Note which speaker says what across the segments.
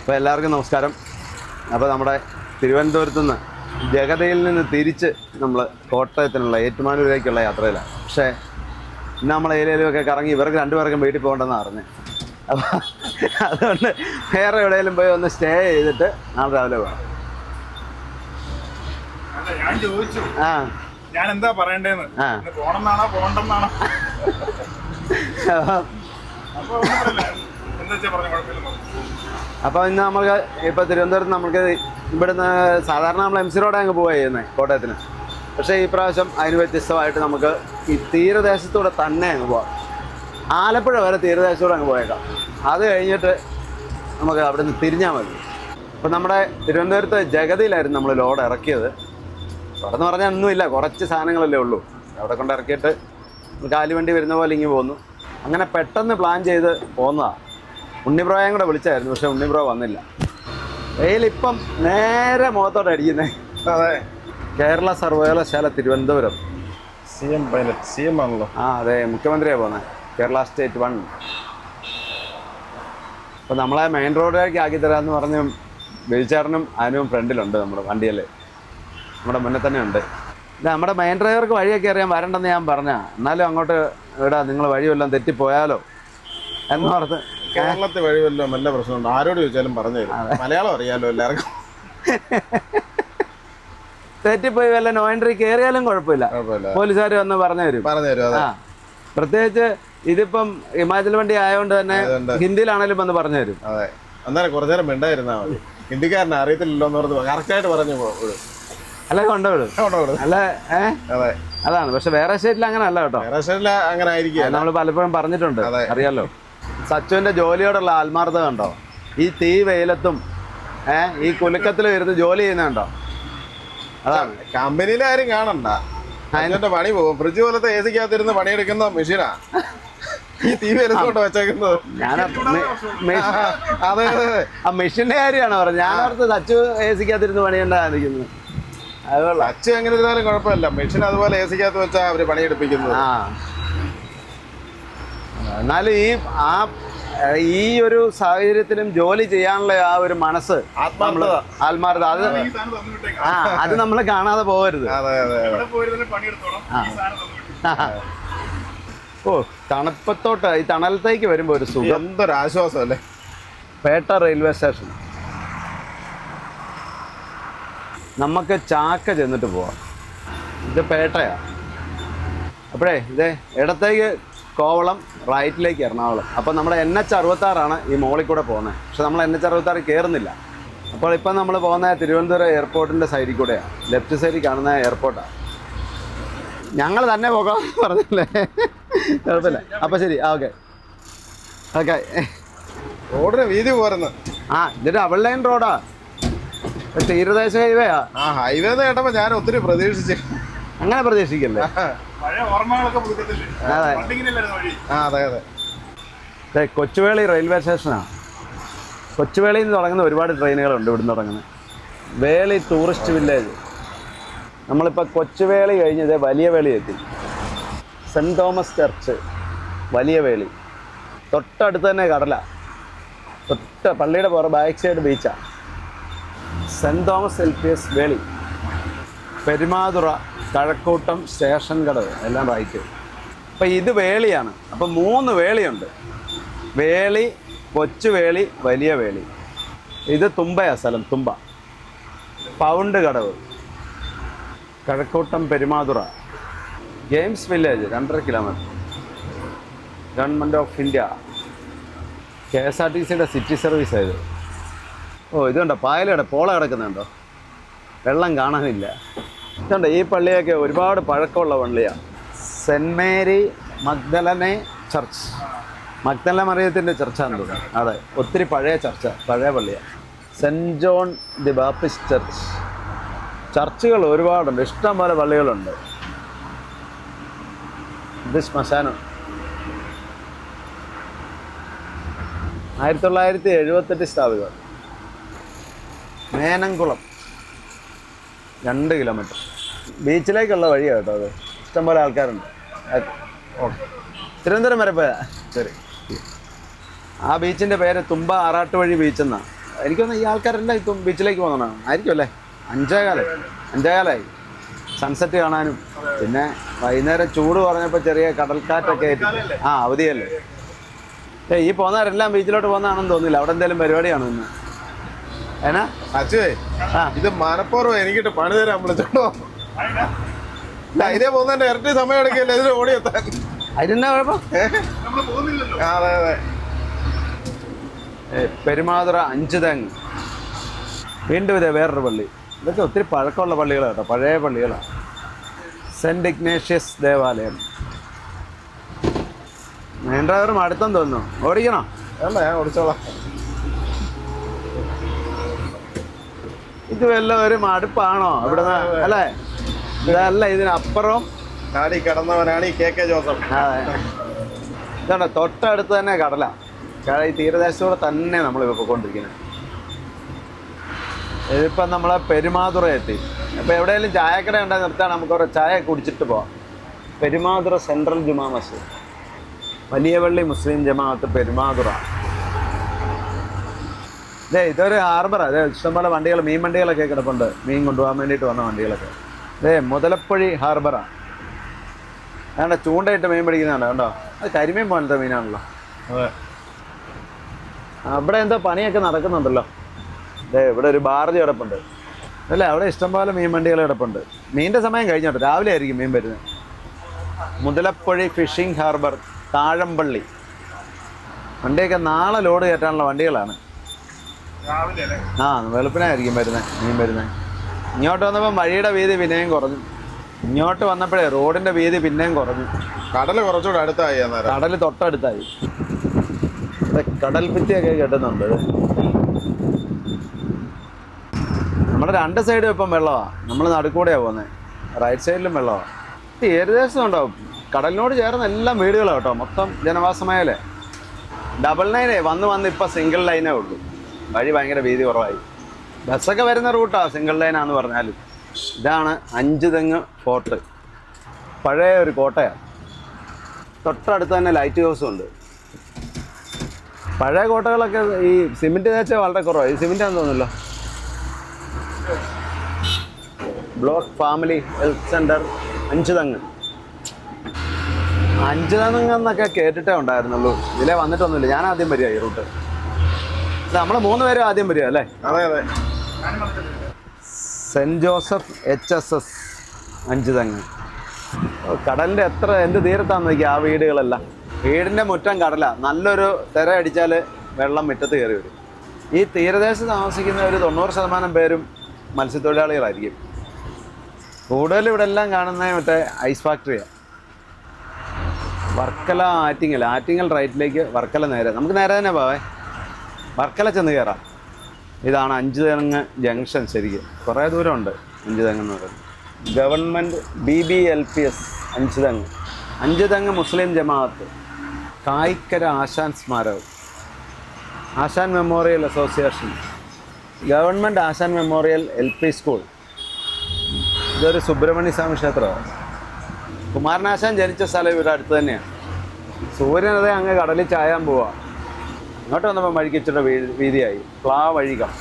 Speaker 1: അപ്പോൾ എല്ലാവർക്കും നമസ്കാരം. അപ്പോൾ നമ്മുടെ തിരുവനന്തപുരത്ത് നിന്ന് ജഗതയിൽ നിന്ന് തിരിച്ച് നമ്മൾ കോട്ടയത്തിനുള്ള ഏറ്റുമാനൂരിലേക്കുള്ള യാത്രയിലാണ്. പക്ഷേ ഇന്ന് നമ്മൾ ഏരിയയിലുമൊക്കെ കറങ്ങി ഇവർക്ക് രണ്ടുപേർക്കും വീട്ടിൽ പോകേണ്ടെന്നാണ് പറഞ്ഞത്. അപ്പോൾ അതുകൊണ്ട് വേറെ എവിടെയെങ്കിലും പോയി ഒന്ന് സ്റ്റേ ചെയ്തിട്ട് നാളെ രാവിലെ പോകാം.
Speaker 2: ഞാൻ എന്താ പറയണ്ടേന്ന് പോണെന്നാണോ പോണ്ടെന്നാണോ?
Speaker 1: അപ്പോൾ ഇന്ന് നമുക്ക് ഇപ്പോൾ തിരുവനന്തപുരത്ത് നമുക്ക് ഇവിടുന്ന് സാധാരണ നമ്മൾ MC റോഡ് അങ്ങ് പോവുക ചെയ്യുന്നത് കോട്ടയത്തിന്. പക്ഷേ ഈ പ്രാവശ്യം അതിന് വ്യത്യസ്തമായിട്ട് നമുക്ക് ഈ തീരദേശത്തൂടെ തന്നെ അങ്ങ് പോകാം. ആലപ്പുഴ വരെ തീരദേശത്തൂടെ അങ്ങ് പോയേക്കാം. അത് കഴിഞ്ഞിട്ട് നമുക്ക് അവിടെ നിന്ന് തിരിഞ്ഞാൽ മതി. അപ്പോൾ നമ്മുടെ തിരുവനന്തപുരത്ത് ജഗതിയിലായിരുന്നു നമ്മൾ ലോഡ് ഇറക്കിയത്. അവിടെ എന്ന് പറഞ്ഞാൽ ഒന്നുമില്ല, കുറച്ച് സാധനങ്ങളല്ലേ ഉള്ളൂ. അവിടെ കൊണ്ട് ഇറക്കിയിട്ട് കാലുവണ്ടി വരുന്ന പോലെ ഇങ്ങനെ പോന്നു. അങ്ങനെ പെട്ടെന്ന് പ്ലാൻ ചെയ്ത് പോന്നതാണ്. ഉണ്ണിബ്രോയും കൂടെ വിളിച്ചായിരുന്നു, പക്ഷെ ഉണ്ണിബ്രോ വന്നില്ല. വെയിലിപ്പം നേരെ മുഖത്തോടെ അടിക്കുന്നേ.
Speaker 2: അതെ,
Speaker 1: കേരള സർവകലാശാല തിരുവനന്തപുരം
Speaker 2: CM ആണല്ലോ.
Speaker 1: അതെ, മുഖ്യമന്ത്രിയാണ് പോകുന്നത്, കേരള സ്റ്റേറ്റ് 1. അപ്പോൾ നമ്മളെ മെയിൻ റോഡിലേക്ക് ആക്കി തരാമെന്ന് പറഞ്ഞ് ബിൽചേട്ടനും അതിനും ഫ്രണ്ടിലുണ്ട് നമ്മുടെ വണ്ടിയിൽ, നമ്മുടെ മുന്നേ തന്നെ ഉണ്ട്. ഇത് നമ്മുടെ മെയിൻ ഡ്രൈവർക്ക് വഴിയൊക്കെ അറിയാൻ വരണ്ടെന്ന് ഞാൻ പറഞ്ഞാൽ, എന്നാലും അങ്ങോട്ട് ഇവിടെ നിങ്ങൾ വഴി വല്ലതും തെറ്റിപ്പോയാലോ എന്നോർത്ത്.
Speaker 2: കേരളത്തിൽ വഴി വല്ലതും വല്ല പ്രശ്നമുണ്ട്, ആരോട് ചോദിച്ചാലും പറഞ്ഞു തരും. മലയാളം അറിയാലോ എല്ലാവർക്കും.
Speaker 1: തെറ്റിപ്പോയി വല്ല നോ എൻട്രി കയറിയാലും കുഴപ്പമില്ല, പോലീസുകാർ വന്ന് പറഞ്ഞു തരും. പ്രത്യേകിച്ച് ഇതിപ്പം ഹിമാചൽ വണ്ടി ആയതുകൊണ്ട് തന്നെ ഹിന്ദിയിലാണേലും വന്ന് പറഞ്ഞു തരും.
Speaker 2: അതെ, അന്നേരം കുറച്ചു നേരം മിണ്ടായിരുന്നാ മതി. ഹിന്ദിക്കാരനെ അറിയത്തില്ലല്ലോ എന്ന് പറഞ്ഞ് കറക്റ്റായിട്ട് പറഞ്ഞു
Speaker 1: അല്ല കൊണ്ടുവിടും. അല്ല
Speaker 2: അതെ,
Speaker 1: അതാണ്. പക്ഷെ വേറെ സ്റ്റേറ്റിൽ അങ്ങനെ അല്ല കേട്ടോ.
Speaker 2: വേറെ സ്റ്റേറ്റിൽ അങ്ങനെ ആയിരിക്കും,
Speaker 1: നമ്മൾ പലപ്പോഴും പറഞ്ഞിട്ടുണ്ട്, അറിയാലോ. സച്ചുവിന്റെ ജോലിയോടുള്ള ആത്മാർത്ഥത കണ്ടോ? ഈ തീ വെയിലത്തും ഈ കുലുക്കത്തിലും ഇരുന്ന് ജോലി ചെയ്യുന്നുണ്ടോ? അതാണ്.
Speaker 2: കമ്പനിയിലെ ആരും കാണണ്ട, അതിന്റെ പണി പോകും. ഫ്രിഡ്ജ് പോലത്തെ AC-ക്കകത്തിരുന്ന് പണിയെടുക്കുന്ന മെഷീനാ ഈ തീ വെയിലത്തോട്ട് വെച്ചേക്കുന്നത്.
Speaker 1: അതെ, ആ മെഷീന്റെ കാര്യമാണ് പറഞ്ഞത്. ഞാനോർത്ത് സച്ചു AC-ക്കകത്തിരുന്ന് പണിയുണ്ടായിരിക്കുന്നത്. അതുകൊള്ളാം.
Speaker 2: സച്ചു എങ്ങനെ ഇരുന്നാലും കുഴപ്പമില്ല, മെഷീൻ അതുപോലെ AC-ക്കകത്ത് വെച്ചാൽ അവര് പണിയെടുപ്പിക്കുന്നത്.
Speaker 1: എന്നാലും ഈ ഒരു സാഹചര്യത്തിലും ജോലി ചെയ്യാനുള്ള ആ ഒരു മനസ്സ്, ആത്മാർത്ഥത, അത് നമ്മൾ കാണാതെ പോകരുത്. ഓ, തണുപ്പത്തോട്ട് ഈ തണലത്തേക്ക് വരുമ്പോ ഒരു സുഖം,
Speaker 2: എന്തൊരാശ്വാസം അല്ലേ.
Speaker 1: Pettah railway station. നമുക്ക് ചാക്ക ചെന്നിട്ട് പോവാം. ഇത് പേട്ടയാ. അപ്പോഴേ ഇത് ഇടത്തേക്ക് കോവളം, റൈറ്റിലേക്ക് എറണാകുളം. അപ്പോൾ നമ്മുടെ NH66 ഈ മോളിൽ കൂടെ പോകുന്നത്. പക്ഷെ നമ്മൾ NH66 കയറുന്നില്ല. അപ്പോൾ ഇപ്പം നമ്മൾ പോകുന്ന തിരുവനന്തപുരം എയർപോർട്ടിൻ്റെ സൈഡിൽ കൂടെയാണ്. ലെഫ്റ്റ് സൈഡിൽ കാണുന്ന എയർപോർട്ടാണ്. ഞങ്ങൾ തന്നെ പോകാം പറഞ്ഞില്ലേ, കുഴപ്പമില്ല. അപ്പോൾ ശരി, ഓക്കെ.
Speaker 2: റോഡിന് വീതി പോരുന്നു.
Speaker 1: ഇതൊരു ഡബിൾ ലൈൻ റോഡാ, തീരദേശ ഹൈവേയാ.
Speaker 2: ഹൈവേ കേട്ടപ്പോൾ ഞാൻ ഒത്തിരി പ്രതീക്ഷിച്ചു.
Speaker 1: അങ്ങനെ പ്രതീക്ഷിക്കല്ലേ. അതെ, കൊച്ചുവേളി റെയിൽവേ സ്റ്റേഷനാണ്. കൊച്ചുവേളിയിൽ നിന്ന് തുടങ്ങുന്ന ഒരുപാട് ട്രെയിനുകളുണ്ട്. ഇവിടുന്ന് തുടങ്ങുന്നത് വേളി ടൂറിസ്റ്റ് വില്ലേജ്. നമ്മളിപ്പോൾ കൊച്ചുവേളി കഴിഞ്ഞത് വലിയ വേളി എത്തി. സെൻറ്റ് തോമസ് ചർച്ച്, വലിയ വേളി. തൊട്ടടുത്ത് തന്നെ കടല, പള്ളിയുടെ ബാക്ക് സൈഡ് ബീച്ചാണ്. Saint Thomas LPS Veli, Perumathura, Kazhakoottam, station Kadavu എല്ലാം റൈറ്റ്. അപ്പം ഇത് വേളിയാണ്. അപ്പം 3 വേളിയുണ്ട്. വേളി, കൊച്ചുവേളി, വലിയ വേളി. ഇത് തുമ്പയാ സ്ഥലം, Thumba. Pound Kadavu, Kazhakoottam, Perumathura. Games village 2.5 kilometre. Government of India, KSRTCയുടെ സിറ്റി സർവീസ് ആയത്. ഓ, ഇതുണ്ടോ പായലയുടെ പോള കിടക്കുന്നുണ്ടോ? വെള്ളം കാണാനില്ല. ഇതുണ്ട്, ഈ പള്ളിയൊക്കെ ഒരുപാട് പഴക്കമുള്ള പള്ളിയാണ്. Saint Mary Magdalene church, Magdala മറിയത്തിൻ്റെ ചർച്ചാന്ന് തോന്നുന്നു. അതെ, ഒത്തിരി പഴയ ചർച്ച, പഴയ പള്ളിയാണ്. Saint John the Baptist church. ചർച്ചുകൾ ഒരുപാടുണ്ട്, ഇഷ്ടം പോലെ പള്ളികളുണ്ട്. ഇത് ശ്മശാനം. 1978 സ്ഥാപിതം. മേനംകുളം 2 കിലോമീറ്റർ. ബീച്ചിലേക്കുള്ള വഴിയാണ് കേട്ടോ അത്. ഇഷ്ടംപോലെ ആൾക്കാരുണ്ട്. തിരുവനന്തപുരം വരെ പോയാ ശരി. ആ ബീച്ചിൻ്റെ പേര് തുമ്പ ആറാട്ടുവഴി ബീച്ചെന്നാണ്. എനിക്കൊന്ന് ഈ ആൾക്കാരെല്ലാം ഇപ്പം ബീച്ചിലേക്ക് പോകുന്നതാണ് ആയിരിക്കും അല്ലേ. 5:15 സൺസെറ്റ് കാണാനും പിന്നെ വൈകുന്നേരം ചൂട് പറഞ്ഞപ്പോൾ ചെറിയ കടൽക്കാറ്റൊക്കെ ആയിട്ട് അവധിയല്ലേ. ഈ പോകുന്നവരെല്ലാം ബീച്ചിലോട്ട് പോകുന്നതാണെന്ന് തോന്നില്ല. അവിടെ എന്തെങ്കിലും പരിപാടിയാണോ ഇന്ന്? ഏനാ
Speaker 2: അച്ഛേ ഇത് മനപ്പൂർവ്വം എനിക്കിട്ട് പണി തരാൻ വിളിച്ചോണ്ടോ. ഇതേ പോകുന്നതിന്റെ ഇരട്ടി സമയം എടുക്കല്ലേ ഇതിന് ഓടിയെത്താൻ.
Speaker 1: അതിനെന്നാ കുഴപ്പം?
Speaker 2: അതെ അതെ.
Speaker 1: പെരുമാതുറ 5 തെങ്ങ്. വീണ്ടും ഇതേ വേറൊരു പള്ളി. ഇതൊക്കെ ഒത്തിരി പഴക്കമുള്ള പള്ളികളാണ് കേട്ടോ, പഴയ പള്ളികളാണ്. സെൻറ്റ് ഇഗ്നേഷ്യസ് ദേവാലയം. മെയിൻ ഡ്രൈവറും അടുത്തെന്ന് തോന്നുന്നു. ഓടിക്കണോ?
Speaker 2: വേണ്ട, ഞാൻ ഓടിച്ചോളാം.
Speaker 1: ഇത് വല്ല ഒരു മടുപ്പാണോ ഇവിടുന്ന് അല്ലേ? ഇതല്ല, ഇതിനപ്പുറം
Speaker 2: ചാടി കിടന്നവനാണ് ഈ KK ജോസഫ്.
Speaker 1: ഇതാണ് തൊട്ടടുത്ത് തന്നെ കടല. ഈ തീരദേശത്തൂടെ തന്നെ നമ്മളിപ്പോൾ പോയിക്കൊണ്ടിരിക്കുന്നത്. ഇതിപ്പം നമ്മളെ പെരുമാതുറ എത്തി. അപ്പോൾ എവിടെയെങ്കിലും ചായക്കട ഉണ്ടായി നിർത്താൻ നമുക്ക് ഒരു ചായ കുടിച്ചിട്ട് പോവാം. പെരുമാതുറ സെൻട്രൽ ജുമാ മസ്ജിദ്, വലിയ പള്ളി മുസ്ലിം ജമാഅത്ത് പെരുമാതുറ. ഇതൊരു ഹാർബറാണ്. ഇഷ്ടംപോലെ വണ്ടികൾ, മീൻ വണ്ടികളൊക്കെ കിടപ്പുണ്ട്, മീൻ കൊണ്ടുപോകാൻ വേണ്ടിയിട്ട് വന്ന വണ്ടികളൊക്കെ. മുതലപ്പുഴി ഹാർബറാണ്. അതുകൊണ്ട് ചൂണ്ടയിട്ട് മീൻ പിടിക്കുന്നതാണ് കണ്ടോ. അത് കരിമീൻ പോലത്തെ മീനാണല്ലോ. അവിടെ എന്തോ പണിയൊക്കെ നടക്കുന്നുണ്ടല്ലോ. ഇവിടെ ഒരു ബാർജ് കിടപ്പുണ്ട് അല്ലേ. അവിടെ ഇഷ്ടംപോലെ മീൻ വണ്ടികൾ കിടപ്പുണ്ട്. മീനിൻ്റെ സമയം കഴിഞ്ഞോട്ടെ, രാവിലെ ആയിരിക്കും മീൻ വരുന്നത്. Muthalapozhi phishing harbour, Thazhampally. വണ്ടിയൊക്കെ നാളെ ലോഡ് കയറ്റാനുള്ള വണ്ടികളാണ്. വെളുപ്പിനായിരിക്കും മീൻ വരുന്നത്. ഇങ്ങോട്ട് വന്നപ്പോൾ വഴിയുടെ വീതി പിന്നെയും കുറഞ്ഞു. ഇങ്ങോട്ട് വന്നപ്പോഴേ റോഡിൻ്റെ വീതി പിന്നെയും കുറഞ്ഞു.
Speaker 2: കടൽ കുറച്ചുകൂടെ അടുത്തായി.
Speaker 1: കടൽ തൊട്ടടുത്തായി. കടൽ ഭിത്തിയൊക്കെ കെട്ടുന്നുണ്ട്. നമ്മുടെ 2 സൈഡും ഇപ്പം വെള്ളമാണ്. നമ്മൾ നടുക്കൂടെയാണ് പോകുന്നത്. റൈറ്റ് സൈഡിലും വെള്ളമാണ്. ഏകദേശം ഉണ്ടാവും. കടലിനോട് ചേർന്ന് എല്ലാം വീടുകളാണ് കേട്ടോ. മൊത്തം ജനവാസമായാലേ. 99 വന്ന് ഇപ്പം സിംഗിൾ ലൈനേ ഉള്ളൂ. വഴി ഭയങ്കര വീതി കുറവായി. ബസ്സൊക്കെ വരുന്ന റൂട്ടാണ് സിംഗിൾ ലൈനാന്ന് പറഞ്ഞാലും. ഇതാണ് 5 തെങ്ങ് ഫോർട്ട്. പഴയ ഒരു കോട്ടയാണ്. തൊട്ടടുത്ത് തന്നെ ലൈറ്റ് ഹൗസും ഉണ്ട്. പഴയ കോട്ടകളൊക്കെ ഈ സിമെൻറ്റ് തേച്ച വളരെ കുറവാണ്. ഈ സിമെൻറ്റാന്ന് തോന്നുന്നല്ലോ. ബ്ലോക്ക് ഫാമിലി ഹെൽത്ത് സെൻറ്റർ 5 തെങ്ങ്. 5 തെങ്ങെന്നൊക്കെ കേട്ടിട്ടേ ഉണ്ടായിരുന്നുള്ളൂ. ഇതിലേ വന്നിട്ടൊന്നുമില്ല. ഞാൻ ആദ്യം വരിക ഈ റൂട്ട്. നമ്മൾ 3 പേരും ആദ്യം വരിക അല്ലേ?
Speaker 2: അതെ അതെ.
Speaker 1: സെൻറ്റ് ജോസഫ് HSS 5 തെങ്ങ്. കടലിൻ്റെ എന്ത് തീരത്താന്ന് നോക്കി ആ വീടുകളെല്ലാം. വീടിൻ്റെ മുറ്റം കടല. നല്ലൊരു തിര അടിച്ചാൽ വെള്ളം മുറ്റത്ത് കയറി വരും. ഈ തീരദേശത്ത് താമസിക്കുന്ന ഒരു 90% പേരും മത്സ്യത്തൊഴിലാളികളായിരിക്കും. കൂടുതലും ഇവിടെ എല്ലാം കാണുന്നത് മറ്റേ ഐസ് ഫാക്ടറിയാണ്. വർക്കല ആറ്റിങ്ങൽ റൈറ്റിലേക്ക്, വർക്കല നേരെ. നമുക്ക് നേരെ തന്നെ പോവേ. വർക്കല ചെന്ന് കയറാം. ഇതാണ് 5 തെങ്ങ് ജംഗ്ഷൻ. ശരിക്കും കുറേ ദൂരമുണ്ട് 5 തെങ്ങെന്ന് പറയുന്നത്. ഗവൺമെൻറ് BBLPS 5 തെങ്ങ്. 5 തെങ്ങ് മുസ്ലിം ജമാഅത്ത്. കായിക്കര ആശാൻ സ്മാരകം, ആശാൻ മെമ്മോറിയൽ അസോസിയേഷൻ, ഗവൺമെൻറ് ആശാൻ മെമ്മോറിയൽ LP സ്കൂൾ. ഇതൊരു സുബ്രഹ്മണ്യ സ്വാമി ക്ഷേത്രമാണ്. കുമാരനാശാൻ ജനിച്ച സ്ഥലം ഇവിടെ അടുത്ത് തന്നെയാണ്. സൂര്യനതേ അങ്ങ് കടലിൽ ചായാൻ പോവാം. ഇങ്ങോട്ട് വന്നപ്പോൾ വഴിക്ക് ഇച്ചിട്ട് വീതിയായി. വഴികം.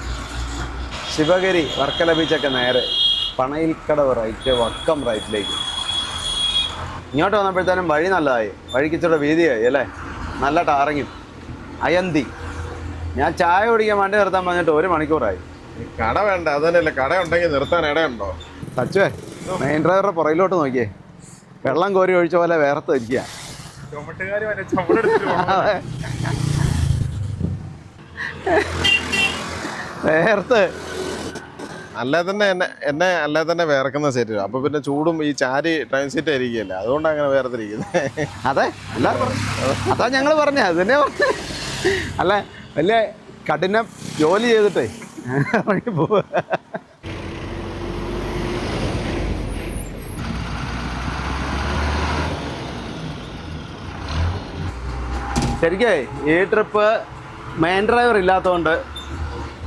Speaker 1: ശിവഗിരി വർക്കല ബീച്ചൊക്കെ നേരെ. പണയിൽക്കടവ് റൈറ്റ്, വക്കം റൈറ്റിലേക്ക്. ഇങ്ങോട്ട് വന്നപ്പോഴത്തേനും വഴി നല്ലതായി. വഴിക്ക് ഇച്ചിട്ട് വീതിയായി അല്ലേ. നല്ല ടാറിങ്ങും. അയന്തി. ഞാൻ ചായ കുടിക്കാൻ വണ്ടി നിർത്താൻ പറഞ്ഞിട്ട് 1 മണിക്കൂറായി.
Speaker 2: കട വേണ്ട, അത് തന്നെയല്ലേ. കട ഉണ്ടെങ്കിൽ നിർത്താൻ ഇടയുണ്ടോ?
Speaker 1: സച്ചുവേ, മെയിൻ ഡ്രൈവറുടെ പുറയിലോട്ട് നോക്കിയേ. വെള്ളം കോരി ഒഴിച്ച പോലെ വേർത്ത് ഇരിക്കുക. വേർത്ത്
Speaker 2: അല്ലേ തന്നെ എന്നെ അല്ലേ തന്നെ വേർക്കുന്ന ശരീരം. അപ്പൊ പിന്നെ ചൂടും ഈ ചാരി ട്രെയിൻ സീറ്റ് ആയിരിക്കുകയല്ലേ, അതുകൊണ്ട് അങ്ങനെ വേർതിരിക്കുന്നത്.
Speaker 1: അതെ, അതാ ഞങ്ങൾ പറഞ്ഞ അത് തന്നെ പറഞ്ഞ. അല്ല, വലിയ കഠിനം ജോലി ചെയ്തിട്ടേ ഇറങ്ങി പോവുക. ശരിക്കേ ഈ ട്രിപ്പ് മെയിൻ ഡ്രൈവർ ഇല്ലാത്തതുകൊണ്ട്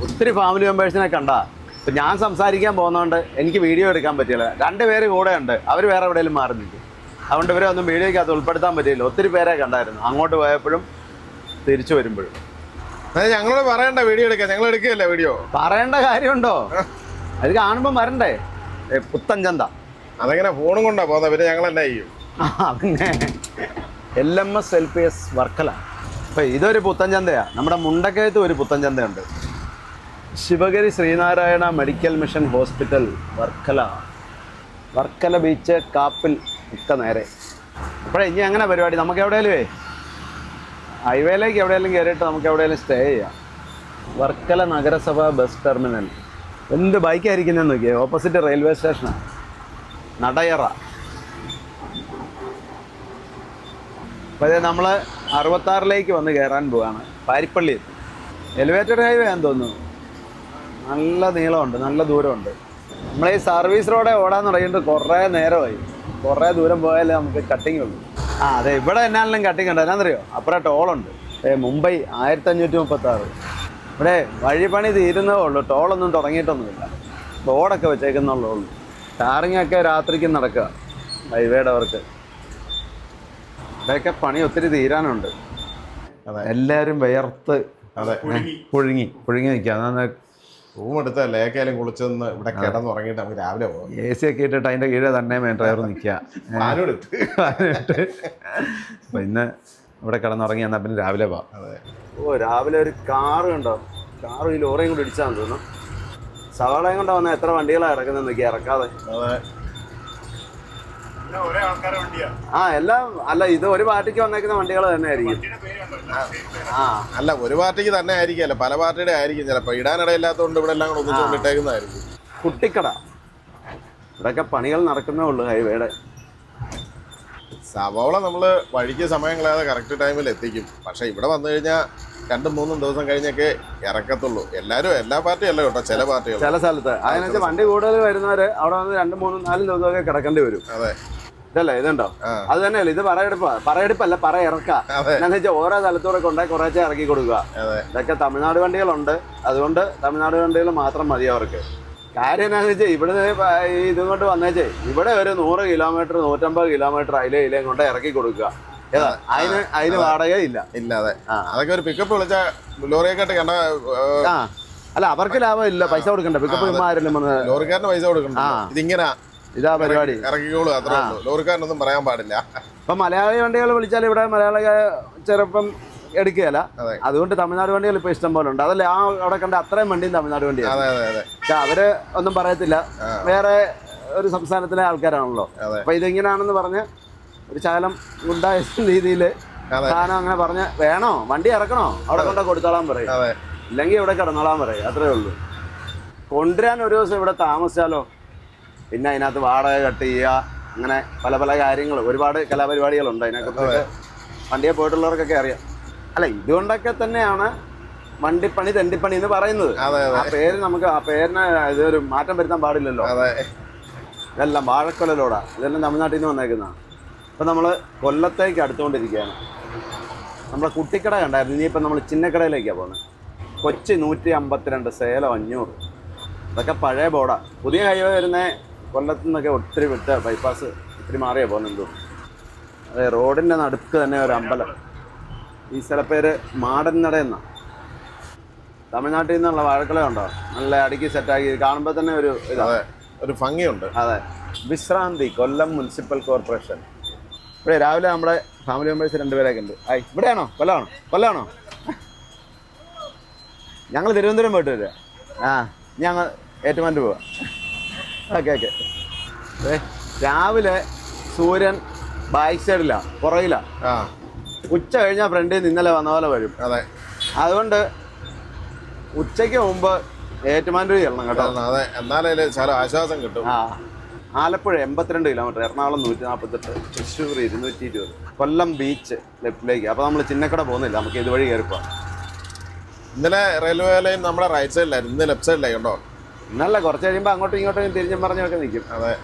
Speaker 1: ഒത്തിരി ഫാമിലി മെമ്പേഴ്സിനെ കണ്ടാ. ഇപ്പം ഞാൻ സംസാരിക്കാൻ പോകുന്നതുകൊണ്ട് എനിക്ക് വീഡിയോ എടുക്കാൻ പറ്റില്ല. 2 പേര് കൂടെ ഉണ്ട്, അവർ വേറെ എവിടെയെങ്കിലും മാറി നിൽക്കും. അതുകൊണ്ട് ഇവരെ ഒന്നും വീഡിയോയ്ക്കകത്ത് ഉൾപ്പെടുത്താൻ പറ്റിയില്ല. ഒത്തിരി പേരെ കണ്ടായിരുന്നു അങ്ങോട്ട് പോയപ്പോഴും തിരിച്ചു വരുമ്പോഴും.
Speaker 2: അത് ഞങ്ങളോട് പറയണ്ട വീഡിയോ എടുക്കാൻ, ഞങ്ങൾ എടുക്കുകയല്ലേ വീഡിയോ.
Speaker 1: പറയേണ്ട കാര്യമുണ്ടോ? അത് കാണുമ്പോൾ വരണ്ടേ? പുത്തൻ ചന്ത.
Speaker 2: അതെങ്ങനെ ഫോണും കൊണ്ടാ പോകുന്നത്, പിന്നെ ഞങ്ങൾ എന്നാ ചെയ്യും?
Speaker 1: പിന്നെ LMS LPS വർക്കല. അപ്പം ഇതൊരു പുത്തൻ ചന്തയാണ്. നമ്മുടെ മുണ്ടക്കയത്ത് ഒരു പുത്തൻ ചന്തയുണ്ട്. Sivagiri Sree Narayana medical mission hospital Varkala. Varkala beach Kappil ഒക്കെ നേരെ. അപ്പോഴേ ഇനി അങ്ങനെ പരിപാടി നമുക്ക് എവിടെയെങ്കിലും ഹൈവേയിലേക്ക് എവിടെയെങ്കിലും കയറിയിട്ട് നമുക്ക് എവിടെയെങ്കിലും സ്റ്റേ ചെയ്യാം. വർക്കല നഗരസഭ ബസ് ടെർമിനൽ. എന്ത് ബൈക്കായിരിക്കുന്നതെന്ന് നോക്കിയേ. ഓപ്പോസിറ്റ് റെയിൽവേ സ്റ്റേഷനാണ്. നടയറ. അപ്പോൾ ഇത് നമ്മൾ 66ലേക്ക് വന്ന് കയറാൻ പോവാണ്. പാരിപ്പള്ളി എലിവേറ്റഡ് ഹൈവേ ആണെന്ന് തോന്നുന്നു. നല്ല നീളമുണ്ട്, നല്ല ദൂരമുണ്ട്. നമ്മൾ ഈ സർവീസ് റോഡെ ഓടാൻ തുടങ്ങിയിട്ട് കുറേ നേരമായി. കുറേ ദൂരം പോയാലേ നമുക്ക് കട്ടിങ് ഉള്ളൂ. അതെ, ഇവിടെ എന്നാലും കട്ടിങ് ഉണ്ട്. എന്നാന്നറിയോ? അപ്പുറം ടോളുണ്ട്. മുംബൈ 1536. ഇവിടെ വഴിപ്പണി തീരുന്നതേ ഉള്ളൂ, ടോളൊന്നും തുടങ്ങിയിട്ടൊന്നുമില്ല. ബോർഡൊക്കെ വെച്ചേക്കുന്നുള്ളൂ. ടാറിങ്ങൊക്കെ രാത്രിക്ക് നടക്കുക ഹൈവേയുടെ വർക്ക്. ഇവിടെയൊക്കെ പണി ഒത്തിരി തീരാനുണ്ട്. എല്ലാവരും വിയർത്ത് പുഴുങ്ങി നിൽക്കുക.
Speaker 2: റൂം എടുത്ത ലേക്കായാലും കുളിച്ചൊന്ന് ഇവിടെ കിടന്നുറങ്ങിയിട്ട് നമുക്ക് രാവിലെ പോകാം.
Speaker 1: AC ഒക്കെ ഇട്ടിട്ട് അതിൻ്റെ കീഴെ തന്നെ ഡ്രൈവർ നിൽക്കുക. അപ്പം ഇന്ന് ഇവിടെ കിടന്നുറങ്ങി എന്നാൽ പിന്നെ രാവിലെ പോവാം. രാവിലെ ഒരു കാറ് കണ്ടോ? കാറും ഈ ലോറിയും കൂടി ഇടിച്ചാന്ന് തോന്നുന്നു. സവാളയും കൊണ്ടാ വന്നാൽ എത്ര വണ്ടികളാണ് ഇറക്കുന്നത് നോക്കി ഇറക്കാതെ. എല്ലാം അല്ല, ഇത് ഒരു പാർട്ടിക്ക് വന്നേക്കുന്ന വണ്ടികൾ തന്നെ ആയിരിക്കും.
Speaker 2: അല്ല, ഒരു പാർട്ടിക്ക് തന്നെ ആയിരിക്കുമല്ലോ, പല പാർട്ടിയുടെ ആയിരിക്കും. ചിലപ്പോൾ ഇടാനിടയില്ലാത്തതുകൊണ്ട് ഇവിടെ എല്ലാം കൂടെ ഒന്നിച്ചുകൊണ്ടിട്ടേക്കുന്നതായിരിക്കും.
Speaker 1: കുട്ടിക്കട. ഇവിടെയൊക്കെ പണികൾ നടക്കുന്നേ ഉള്ളൂ ഹൈവേയുടെ.
Speaker 2: സവാള നമ്മൾ വഴിക്ക് സമയം കളയാതെ കറക്റ്റ് ടൈമിൽ എത്തിക്കും. പക്ഷെ ഇവിടെ വന്നു കഴിഞ്ഞാൽ 2-3 ദിവസം കഴിഞ്ഞൊക്കെ ഇറക്കത്തുള്ളൂ. എല്ലാ പാർട്ടിയും അല്ല കേട്ടോ, ചില പാർട്ടികൾ
Speaker 1: ചില സ്ഥലത്ത് അതിനകത്ത് വണ്ടി കൂടുതൽ വരുന്നവര് അവിടെ വന്ന് 2-3-4 ദിവസമൊക്കെ കിടക്കേണ്ടി വരും.
Speaker 2: അതെ,
Speaker 1: ഇതല്ലേ ഇതുണ്ടോ? അത് തന്നെയല്ലേ ഇത്. പറയെടുപ്പല്ല, എന്താണെന്ന് വെച്ചാൽ ഓരോ സ്ഥലത്തൂടെ കൊണ്ടുപോയി കുറേശ്ശെ ഇറക്കി കൊടുക്കുക. ഇതൊക്കെ തമിഴ്നാട് വണ്ടികളുണ്ട്, അതുകൊണ്ട് തമിഴ്നാട് വണ്ടികൾ മാത്രം മതി അവർക്ക്. കാര്യം എന്താണെന്ന് വെച്ചാൽ ഇവിടുന്ന് ഇതും കൊണ്ട് വന്നേച്ചേ ഇവിടെ ഒരു 100 കിലോമീറ്റർ 150 കിലോമീറ്റർ ഇലയും കൊണ്ട് ഇറക്കി കൊടുക്കുക. അതിന് വാടക ഇല്ല.
Speaker 2: ഇല്ലാതെ അതൊക്കെ ഒരു പിക്കപ്പ് വിളിച്ച ലോറിയെക്കാട്ട് കണ്ട.
Speaker 1: അല്ല, അവർക്ക് ലാഭം ഇല്ല, പൈസ കൊടുക്കണ്ട. പിക്കപ്പ്
Speaker 2: ലോറിക്കാരന് പൈസ കൊടുക്കണ്ട. ഇതിങ്ങനെ
Speaker 1: ഇതാ പരിപാടി.
Speaker 2: ഇറക്കിക്കോളൂ, അത്രേ ഉള്ളൂ. ലോറിക്കാരനൊന്നും പറയാൻ പാടില്ല.
Speaker 1: ഇപ്പൊ മലയാളി വണ്ടികൾ വിളിച്ചാൽ ഇവിടെ മലയാളി ചെറുപ്പം എടുക്കുകയല്ല. അതുകൊണ്ട് തമിഴ്നാട് വണ്ടികൾ ഇപ്പൊ ഇഷ്ടം പോലെ ഉണ്ട്. അതല്ലേ അവിടെ കണ്ട അത്രയും വണ്ടിയും തമിഴ്നാട് വണ്ടിയാണ്. പക്ഷെ അവര് ഒന്നും പറയത്തില്ല, വേറെ ഒരു സംസ്ഥാനത്തിലെ ആൾക്കാരാണല്ലോ. അപ്പൊ ഇതിങ്ങനെയാണെന്ന് പറഞ്ഞ് ഒരു ശകലം ഉണ്ടായ രീതിയിൽ സാധനം അങ്ങനെ പറഞ്ഞ് വേണോ വണ്ടി ഇറക്കണോ അവിടെ കൊണ്ട് കൊടുത്തോളാൻ പറയും, ഇല്ലെങ്കിൽ ഇവിടെ കിടന്നോളാൻ പറയും. അത്രേ ഉള്ളൂ. കൊണ്ടുവരാൻ ഒരു ദിവസം ഇവിടെ താമസിച്ചാലോ, പിന്നെ അതിനകത്ത് വാടക കട്ട് ചെയ്യുക, അങ്ങനെ പല പല കാര്യങ്ങൾ, ഒരുപാട് കലാപരിപാടികളുണ്ട് അതിനെക്കുറിച്ച്. വണ്ടിയെ പോയിട്ടുള്ളവർക്കൊക്കെ അറിയാം. അല്ല, ഇതുകൊണ്ടൊക്കെ തന്നെയാണ് വണ്ടിപ്പണി തെണ്ടിപ്പണി എന്ന് പറയുന്നത്. ആ പേര് നമുക്ക് ആ പേരിന് ഇതൊരു മാറ്റം വരുത്താൻ പാടില്ലല്ലോ. ഇതെല്ലാം വാഴക്കൊലലോടാ, ഇതെല്ലാം തമിഴ്നാട്ടിൽ നിന്ന് വന്നേക്കുന്നതാണ്. ഇപ്പം നമ്മൾ കൊല്ലത്തേക്ക് അടുത്തുകൊണ്ടിരിക്കുകയാണ്. നമ്മളെ കുട്ടിക്കട കണ്ടായിരുന്നു. ഇനിയിപ്പം നമ്മൾ ചിന്നക്കടയിലേക്കാണ് പോകുന്നത്. കൊച്ചി 152, സേലം 500. ഇതൊക്കെ പഴയ ബോർഡാണ്. പുതിയ ഹൈവേ വരുന്ന കൊല്ലത്തു നിന്നൊക്കെ ഒത്തിരി വിട്ട് ബൈപ്പാസ് ഒത്തിരി മാറിയാണ് പോകുന്നത്. അതെ, റോഡിൻ്റെ നടുക്ക് തന്നെ ഒരു അമ്പലം. ഈ സ്ഥലപ്പേര് മാടൻ നട എന്നാണ്. തമിഴ്നാട്ടിൽ നിന്നുള്ള വാഴക്കള ഉണ്ടോ, നല്ല അടുക്കി സെറ്റാക്കി കാണുമ്പോൾ തന്നെ
Speaker 2: ഒരു ഭംഗിയുണ്ട്.
Speaker 1: അതെ. വിശ്രാന്തി കൊല്ലം മുനിസിപ്പൽ കോർപ്പറേഷൻ. ഇവിടെ രാവിലെ നമ്മുടെ ഫാമിലി മെമ്പേഴ്സ് 2 പേരൊക്കെ ഉണ്ട്. ഇവിടെയാണോ? കൊല്ലമാണോ? ഞങ്ങൾ തിരുവനന്തപുരം പോയിട്ട് വരിക. ഞങ്ങൾ ഏറ്റുമാനൂർ പോവാം. ഓക്കെ. രാവിലെ സൂര്യൻ ബാക്ക് സൈഡിലാണ്, പുറകിലാണ്. ഉച്ച കഴിഞ്ഞാൽ ഫ്രണ്ടിൽ നിന്ന് ഇന്നലെ വന്ന പോലെ വരും. അതുകൊണ്ട് ഉച്ചയ്ക്ക് മുമ്പ് ഏറ്റുമാനൂർ ചെല്ലണം കേട്ടോ.
Speaker 2: എന്നാലേ ആശ്വാസം കിട്ടും.
Speaker 1: ആലപ്പുഴ 82 കിലോമീറ്റർ, എറണാകുളം 148, തൃശ്ശൂർ 220, കൊല്ലം ബീച്ച് ലെഫ്റ്റിലേക്ക്. അപ്പോൾ നമ്മൾ ചിന്നക്കട പോകുന്നില്ല, നമുക്ക് ഇതുവഴി കയറിപ്പോവാം.
Speaker 2: ഇന്നലെ റെയിൽവേ ലൈൻ നമ്മുടെ റൈറ്റ് സൈഡിലായിരുന്നു, ഇന്ന് ലെഫ്റ്റ് സൈഡിലായി കേട്ടോ.
Speaker 1: ഇന്നല്ല, കുറച്ച് കഴിയുമ്പോൾ അങ്ങോട്ടും ഇങ്ങോട്ടും തിരിഞ്ഞും പറഞ്ഞൊക്കെ നിൽക്കും.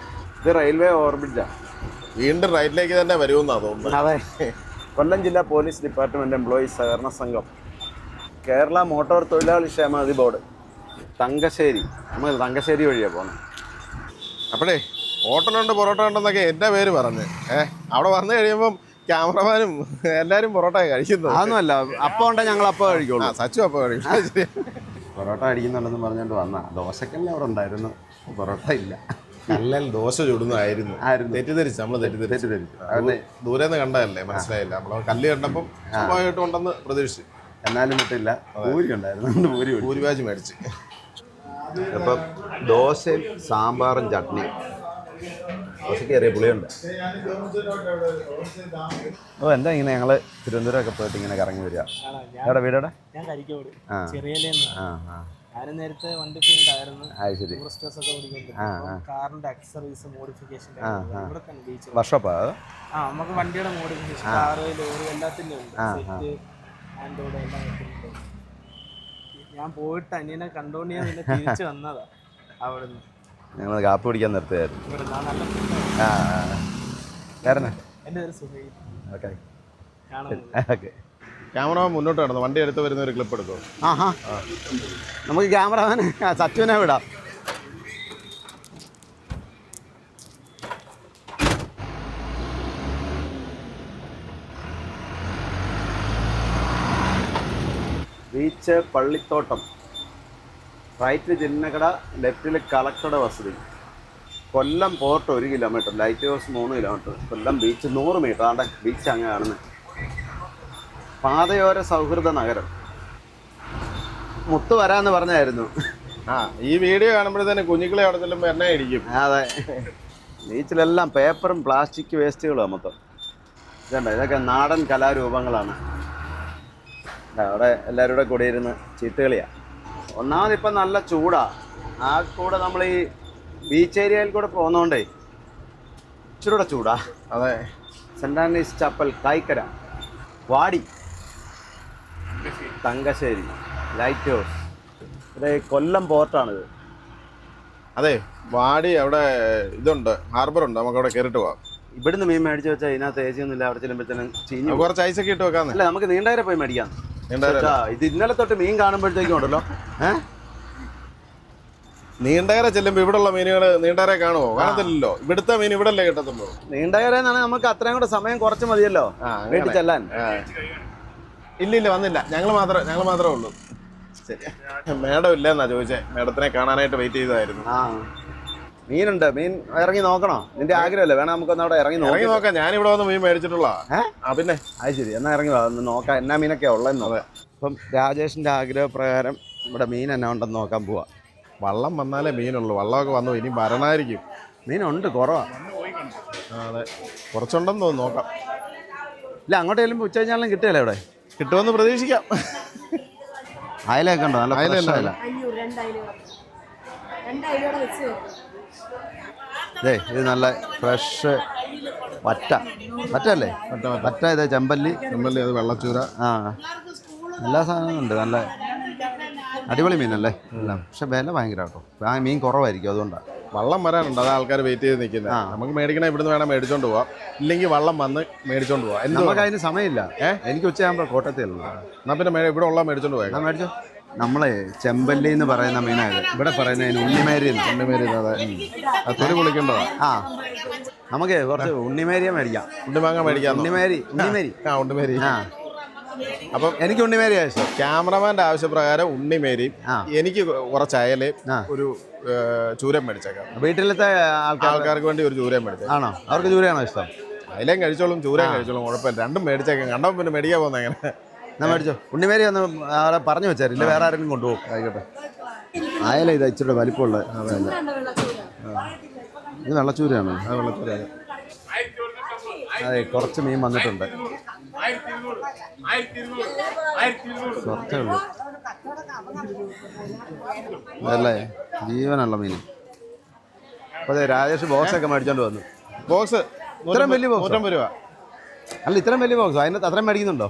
Speaker 1: ഇത് റെയിൽവേ ഓവർബ്രിഡ്ജാണ്.
Speaker 2: വീണ്ടും റൈറ്റിലേക്ക് തന്നെ വരുമെന്നാണ് തോന്നുന്നത്.
Speaker 1: അതെ. കൊല്ലം ജില്ലാ പോലീസ് ഡിപ്പാർട്ട്മെൻറ്റ് എംപ്ലോയീസ് സഹകരണ സംഘം, കേരള മോട്ടോർ തൊഴിലാളി ക്ഷേമനിധി ബോർഡ്, തങ്കശ്ശേരി. നമ്മൾ തങ്കശ്ശേരി വഴിയാണ് പോകുന്നത്.
Speaker 2: അപ്പോഴേ ഹോട്ടലുണ്ട്, പൊറോട്ട ഉണ്ടെന്നൊക്കെ എൻ്റെ പേര് പറഞ്ഞ് അവിടെ വന്നു കഴിയുമ്പം ക്യാമറമാനും എല്ലാരും പൊറോട്ട കഴിക്കുന്നു.
Speaker 1: അതൊന്നുമല്ല, അപ്പം ഉണ്ടെങ്കിൽ ഞങ്ങൾ അപ്പം കഴിക്കുള്ളൂ.
Speaker 2: സച്ചു അപ്പം കഴിക്കും.
Speaker 1: പൊറോട്ട അടിക്കുന്നുണ്ടെന്ന് പറഞ്ഞുകൊണ്ട് വന്നാ. ദോശക്കല്ലേ അവിടെ ഉണ്ടായിരുന്നു, പൊറോട്ട ഇല്ല.
Speaker 2: കല്ലൽ ദോശ ചുടുന്നതായിരുന്നു. തെറ്റിദ്ധരിച്ചു, നമ്മൾ തെറ്റിദ്ധരിച്ചു. ദൂരെ നിന്ന് കണ്ടതല്ലേ, മനസ്സിലായില്ല. നമ്മൾ കല്ല് കണ്ടപ്പം സ്വാഭാവികമായിട്ടും ഉണ്ടെന്ന് പ്രതീക്ഷിച്ചു.
Speaker 1: എന്നാലും വിട്ടില്ല. പൂരി ഉണ്ടായിരുന്നു,
Speaker 2: പൂരി ബാജ് മേടിച്ച്.
Speaker 1: അപ്പം ദോശയും സാമ്പാറും ചട്നിയും. ദോശയ്ക്ക് കയറിയ പുളിയുണ്ട്. ഓ, എന്താ ഇങ്ങനെ ഞങ്ങൾ തിരുവനന്തപുരമൊക്കെ പോയിട്ട് ഇങ്ങനെ കറങ്ങി വരിക. എവിടെ വീടോടെ?
Speaker 3: ഞാൻ കരിക്കോട്
Speaker 1: ആ
Speaker 3: ചെറിയ. ഞാനും നേരത്തെ വണ്ടി ഫീൽഡ് ആയിരുന്നു. ടൂറിസ്റ്റ് ബസ് ഒക്കെ ഓടിക്കുന്നത്. കാറിന്റെ അക്സറീസ് മോഡിഫിക്കേഷൻ ഇവിടെ തന്നെ ബീച്ച്
Speaker 1: വർഷോപ്പാ?
Speaker 3: നമുക്ക് വണ്ടിയുടെ മോഡിഫിക്കേഷൻ, കാറ്, ലോറി എല്ലാത്തിൻ്റെ ഉണ്ട്. സെറ്റ് ആൻഡ്രോയിഡ് എല്ലാം വെക്കുന്നുണ്ട്. ഞാൻ പോയിട്ട് അനിയനെ കണ്ടോണ്ട് ഞാൻ പിന്നെ തിരിച്ചു വന്നതാ അവിടുന്ന്.
Speaker 1: ഞങ്ങൾ കാപ്പി പിടിക്കാൻ നിർത്തിയായിരുന്നു.
Speaker 3: ഇവിടെ നല്ല ഫുഡാണ്. എൻ്റെ പേര് സുഹൈൽ.
Speaker 1: Okay okay.
Speaker 2: ക്യാമറമാൻ മുന്നോട്ട് കിടന്നു, വണ്ടി എടുത്ത് വരുന്ന ഒരു ക്ലിപ്പ് എടുക്കും.
Speaker 1: നമുക്ക് ക്യാമറമാൻ സച്ചുവിനെ വിടാം. ബീച്ച് പള്ളിത്തോട്ടം, റൈറ്റിൽ ചിന്നക്കട, ലെഫ്റ്റിൽ കളക്ടറുടെ വസതി. Kollam port 1 kilometre, lighthouse 3 kilometre, Kollam beach 100 metre. ആണ്ടെ ബീച്ച് അങ്ങ് കാണുന്നത്. പാതയോര സൗഹൃദ നഗരം. മുത്ത് വരാന്ന് പറഞ്ഞായിരുന്നു.
Speaker 2: ഈ വീഡിയോ കാണുമ്പോഴത്തേന് കുഞ്ഞുങ്ങളെ അവിടെ ചെല്ലുമ്പോൾ എന്നെ ഇടിക്കും.
Speaker 1: അതെ, ബീച്ചിലെല്ലാം പേപ്പറും പ്ലാസ്റ്റിക് വേസ്റ്റുകളും മൊത്തം. ഇതൊക്കെ നാടൻ കലാരൂപങ്ങളാണ്. അവിടെ എല്ലാവരും കൂടെ കൂടിയിരുന്ന് ചീട്ടുകളിയാണ്. ഒന്നാമത് ഇപ്പം നല്ല ചൂടാണ്. ആ കൂടെ നമ്മൾ ഈ ബീച്ച് ഏരിയയിൽ കൂടെ പോകുന്നതുകൊണ്ടേ ഇച്ചിരി കൂടെ ചൂടാ.
Speaker 2: അതെ.
Speaker 1: സെൻറ് ആൻഡ്രീസ് ചപ്പൽ, കായ്ക്കര, വാടി, തങ്കശ്ശേരി, ലൈറ്റ് ഹൗസ്. ഇത് കൊല്ലം പോർട്ടാണിത്.
Speaker 2: അതെ, വാടി അവിടെ ഇതുണ്ട്, ഹാർബറുണ്ട്, നമുക്ക് അവിടെ കയറിട്ട് പോവാം.
Speaker 1: ഇവിടുന്ന് മീൻ മേടിച്ച് വെച്ചാൽ ഇതിനകത്ത് ഏസി ഒന്നും ഇല്ല. അവിടെ ചെല്ലുമ്പോഴത്തേനും ചീഞ്ഞു.
Speaker 2: കുറച്ച് ഐസൊക്കെ ഇട്ട് വെക്കാന്ന്.
Speaker 1: അല്ല, നമുക്ക് നീണ്ടകര പോയി മേടിക്കാം. ഇത് ഇന്നലെ തൊട്ട് മീൻ കാണുമ്പോഴത്തേക്കും ഉണ്ടല്ലോ.
Speaker 2: നീണ്ടകര ചെല്ലുമ്പോൾ ഇവിടെയുള്ള മീനുകൾ നീണ്ടകര കാണുമോ? കാണത്തില്ലല്ലോ. ഇവിടുത്തെ മീൻ ഇവിടെ അല്ലേ കിട്ടത്തുള്ളൂ.
Speaker 1: നീണ്ടകര എന്നാണ് നമുക്ക് അത്രയും കൂടെ സമയം കുറച്ച് മതിയല്ലോ വീട്ടിൽ ചെല്ലാൻ.
Speaker 2: ഇല്ല, വന്നില്ല. ഞങ്ങൾ മാത്രമേ ഉള്ളൂ. ശരി, മേഡം ഇല്ലെന്നാ ചോദിച്ചേ. മേഡത്തിനെ കാണാനായിട്ട് വെയിറ്റ് ചെയ്തതായിരുന്നു.
Speaker 1: മീനുണ്ട്, മീൻ ഇറങ്ങി നോക്കണോ? നിന്റെ ആഗ്രഹമല്ലേ? വേണം നമുക്കൊന്ന് അവിടെ ഇറങ്ങി
Speaker 2: നോക്കാം. ഞാനിവിടെ വന്ന് മീൻ മേടിച്ചിട്ടുള്ള. പിന്നെ
Speaker 1: അത് ശരി, എന്നാ ഇറങ്ങി ഒന്ന് നോക്കാം എന്നാ മീനൊക്കെയാ ഉള്ളതെന്ന് നോക്കാം. അപ്പം രാജേഷിന്റെ ആഗ്രഹപ്രകാരം ഇവിടെ മീൻ എന്നാ ഉണ്ടെന്ന് നോക്കാൻ പോവാ.
Speaker 2: വള്ളം വന്നാലേ മീനുള്ളൂ. വള്ളമൊക്കെ വന്നു, ഇനി വരണമായിരിക്കും.
Speaker 1: മീനുണ്ട്, കുറവാ.
Speaker 2: അതെ, കുറച്ചുണ്ടെന്ന് തോന്നുന്നു. നോക്കാം.
Speaker 1: ഇല്ല, അങ്ങോട്ട് ചെല്ലുമ്പോൾ ഉച്ച കഴിഞ്ഞാലും കിട്ടുകയല്ലേ ഇവിടെ?
Speaker 2: കിട്ടുമെന്ന് പ്രതീക്ഷിക്കാം.
Speaker 1: അയലൊക്കെ ഉണ്ടോ? നല്ല അയല. ഇത് നല്ല ഫ്രഷ് വറ്റല്ലേ? വറ്റ. ഇത് ചെമ്പല്ലി,
Speaker 2: അത് വെള്ളച്ചൂര.
Speaker 1: എല്ലാ സാധനവും ഉണ്ട്. നല്ല അടിപൊളി മീനല്ലേ എല്ലാം. പക്ഷെ വില ഭയങ്കര കേട്ടോ. ആ മീൻ കുറവായിരിക്കും, അതുകൊണ്ടാണ്.
Speaker 2: വള്ളം വരാനുണ്ട്, അത് ആൾക്കാർ വെയിറ്റ് ചെയ്ത് നിൽക്കുന്നത്. നമുക്ക് മേടിക്കണേ ഇവിടുന്ന് വേണം മേടിച്ചോണ്ട് പോവാം. ഇല്ലെങ്കിൽ വള്ളം വന്ന് മേടിച്ചോണ്ട് പോവാം.
Speaker 1: നമുക്ക് അതിന് സമയമില്ല. എനിക്ക് ഉച്ചയാകുമ്പോൾ കോട്ടയത്തുള്ളൂ.
Speaker 2: എന്നാൽ പിന്നെ ഇവിടെ ഉള്ള മേടിച്ചോണ്ട് പോയാൽ
Speaker 1: മേടിച്ചോ. നമ്മളെ ചെമ്പല്ലി എന്ന് പറയുന്ന മീനായത്. ഇവിടെ പറയുന്നതിന് ഉണ്ണിമേരി.
Speaker 2: അത് തൊലി പൊളിക്കേണ്ടതാണ്.
Speaker 1: നമുക്ക് കുറച്ച് ഉണ്ണിമേരിയെ മേടിക്കാം.
Speaker 2: ഉണ്ണിമാങ്ങ മേടിക്കാം.
Speaker 1: ഉണ്ണിമേരി.
Speaker 2: ഉണ്ണിമേരി.
Speaker 1: അപ്പം എനിക്ക് ഉണ്ണിമേരി ആവശ്യം.
Speaker 2: ക്യാമറമാന്റെ ആവശ്യപ്രകാരം ഉണ്ണിമേരിയും എനിക്ക് കുറച്ച് അയലയും ഒരു ചൂരം മേടിച്ചേക്കാം.
Speaker 1: വീട്ടിലത്തെ
Speaker 2: ആൾക്കാർക്ക് വേണ്ടി ഒരു ചൂരം മേടിച്ചേക്കാം.
Speaker 1: ആണോ? അവർക്ക് ചൂരയാണോ ഇഷ്ടം?
Speaker 2: അയലയും കഴിച്ചോളും ചൂരയും കഴിച്ചോളും, കുഴപ്പമില്ല. രണ്ടും മേടിച്ചേക്കാം. കണ്ടപ്പോൾ പിന്നെ മേടിക്കാൻ പോകുന്ന എങ്ങനെ?
Speaker 1: ഞാൻ മേടിച്ചോ. ഉണ്ണിമേരി ഒന്ന് അവിടെ പറഞ്ഞു വെച്ചാൽ വേറെ ആരെങ്കിലും കൊണ്ടുപോകും.
Speaker 2: ആയിക്കോട്ടെ.
Speaker 1: അയല ഇത് ഇച്ചിരി വലിപ്പമുള്ള. ഇത് വെള്ളച്ചൂരയാണോ?
Speaker 2: അത് വെള്ളച്ചൂര.
Speaker 1: അതെ, കുറച്ച് മീൻ വന്നിട്ടുണ്ട്. കുറച്ചേ ഉള്ളൂ. അതല്ലേ ജീവനുള്ള മീൻ. അപ്പോൾ അതെ, രാജേഷ് ബോക്സൊക്കെ മേടിച്ചോണ്ട് വന്നു.
Speaker 2: ബോക്സ്
Speaker 1: ഇത്രയും വലിയ ബോക്സ്?
Speaker 2: 150 രൂപ.
Speaker 1: അല്ല, ഇത്രയും വലിയ ബോക്സ് അതിനകത്ത് അത്രയും മേടിക്കുന്നുണ്ടോ?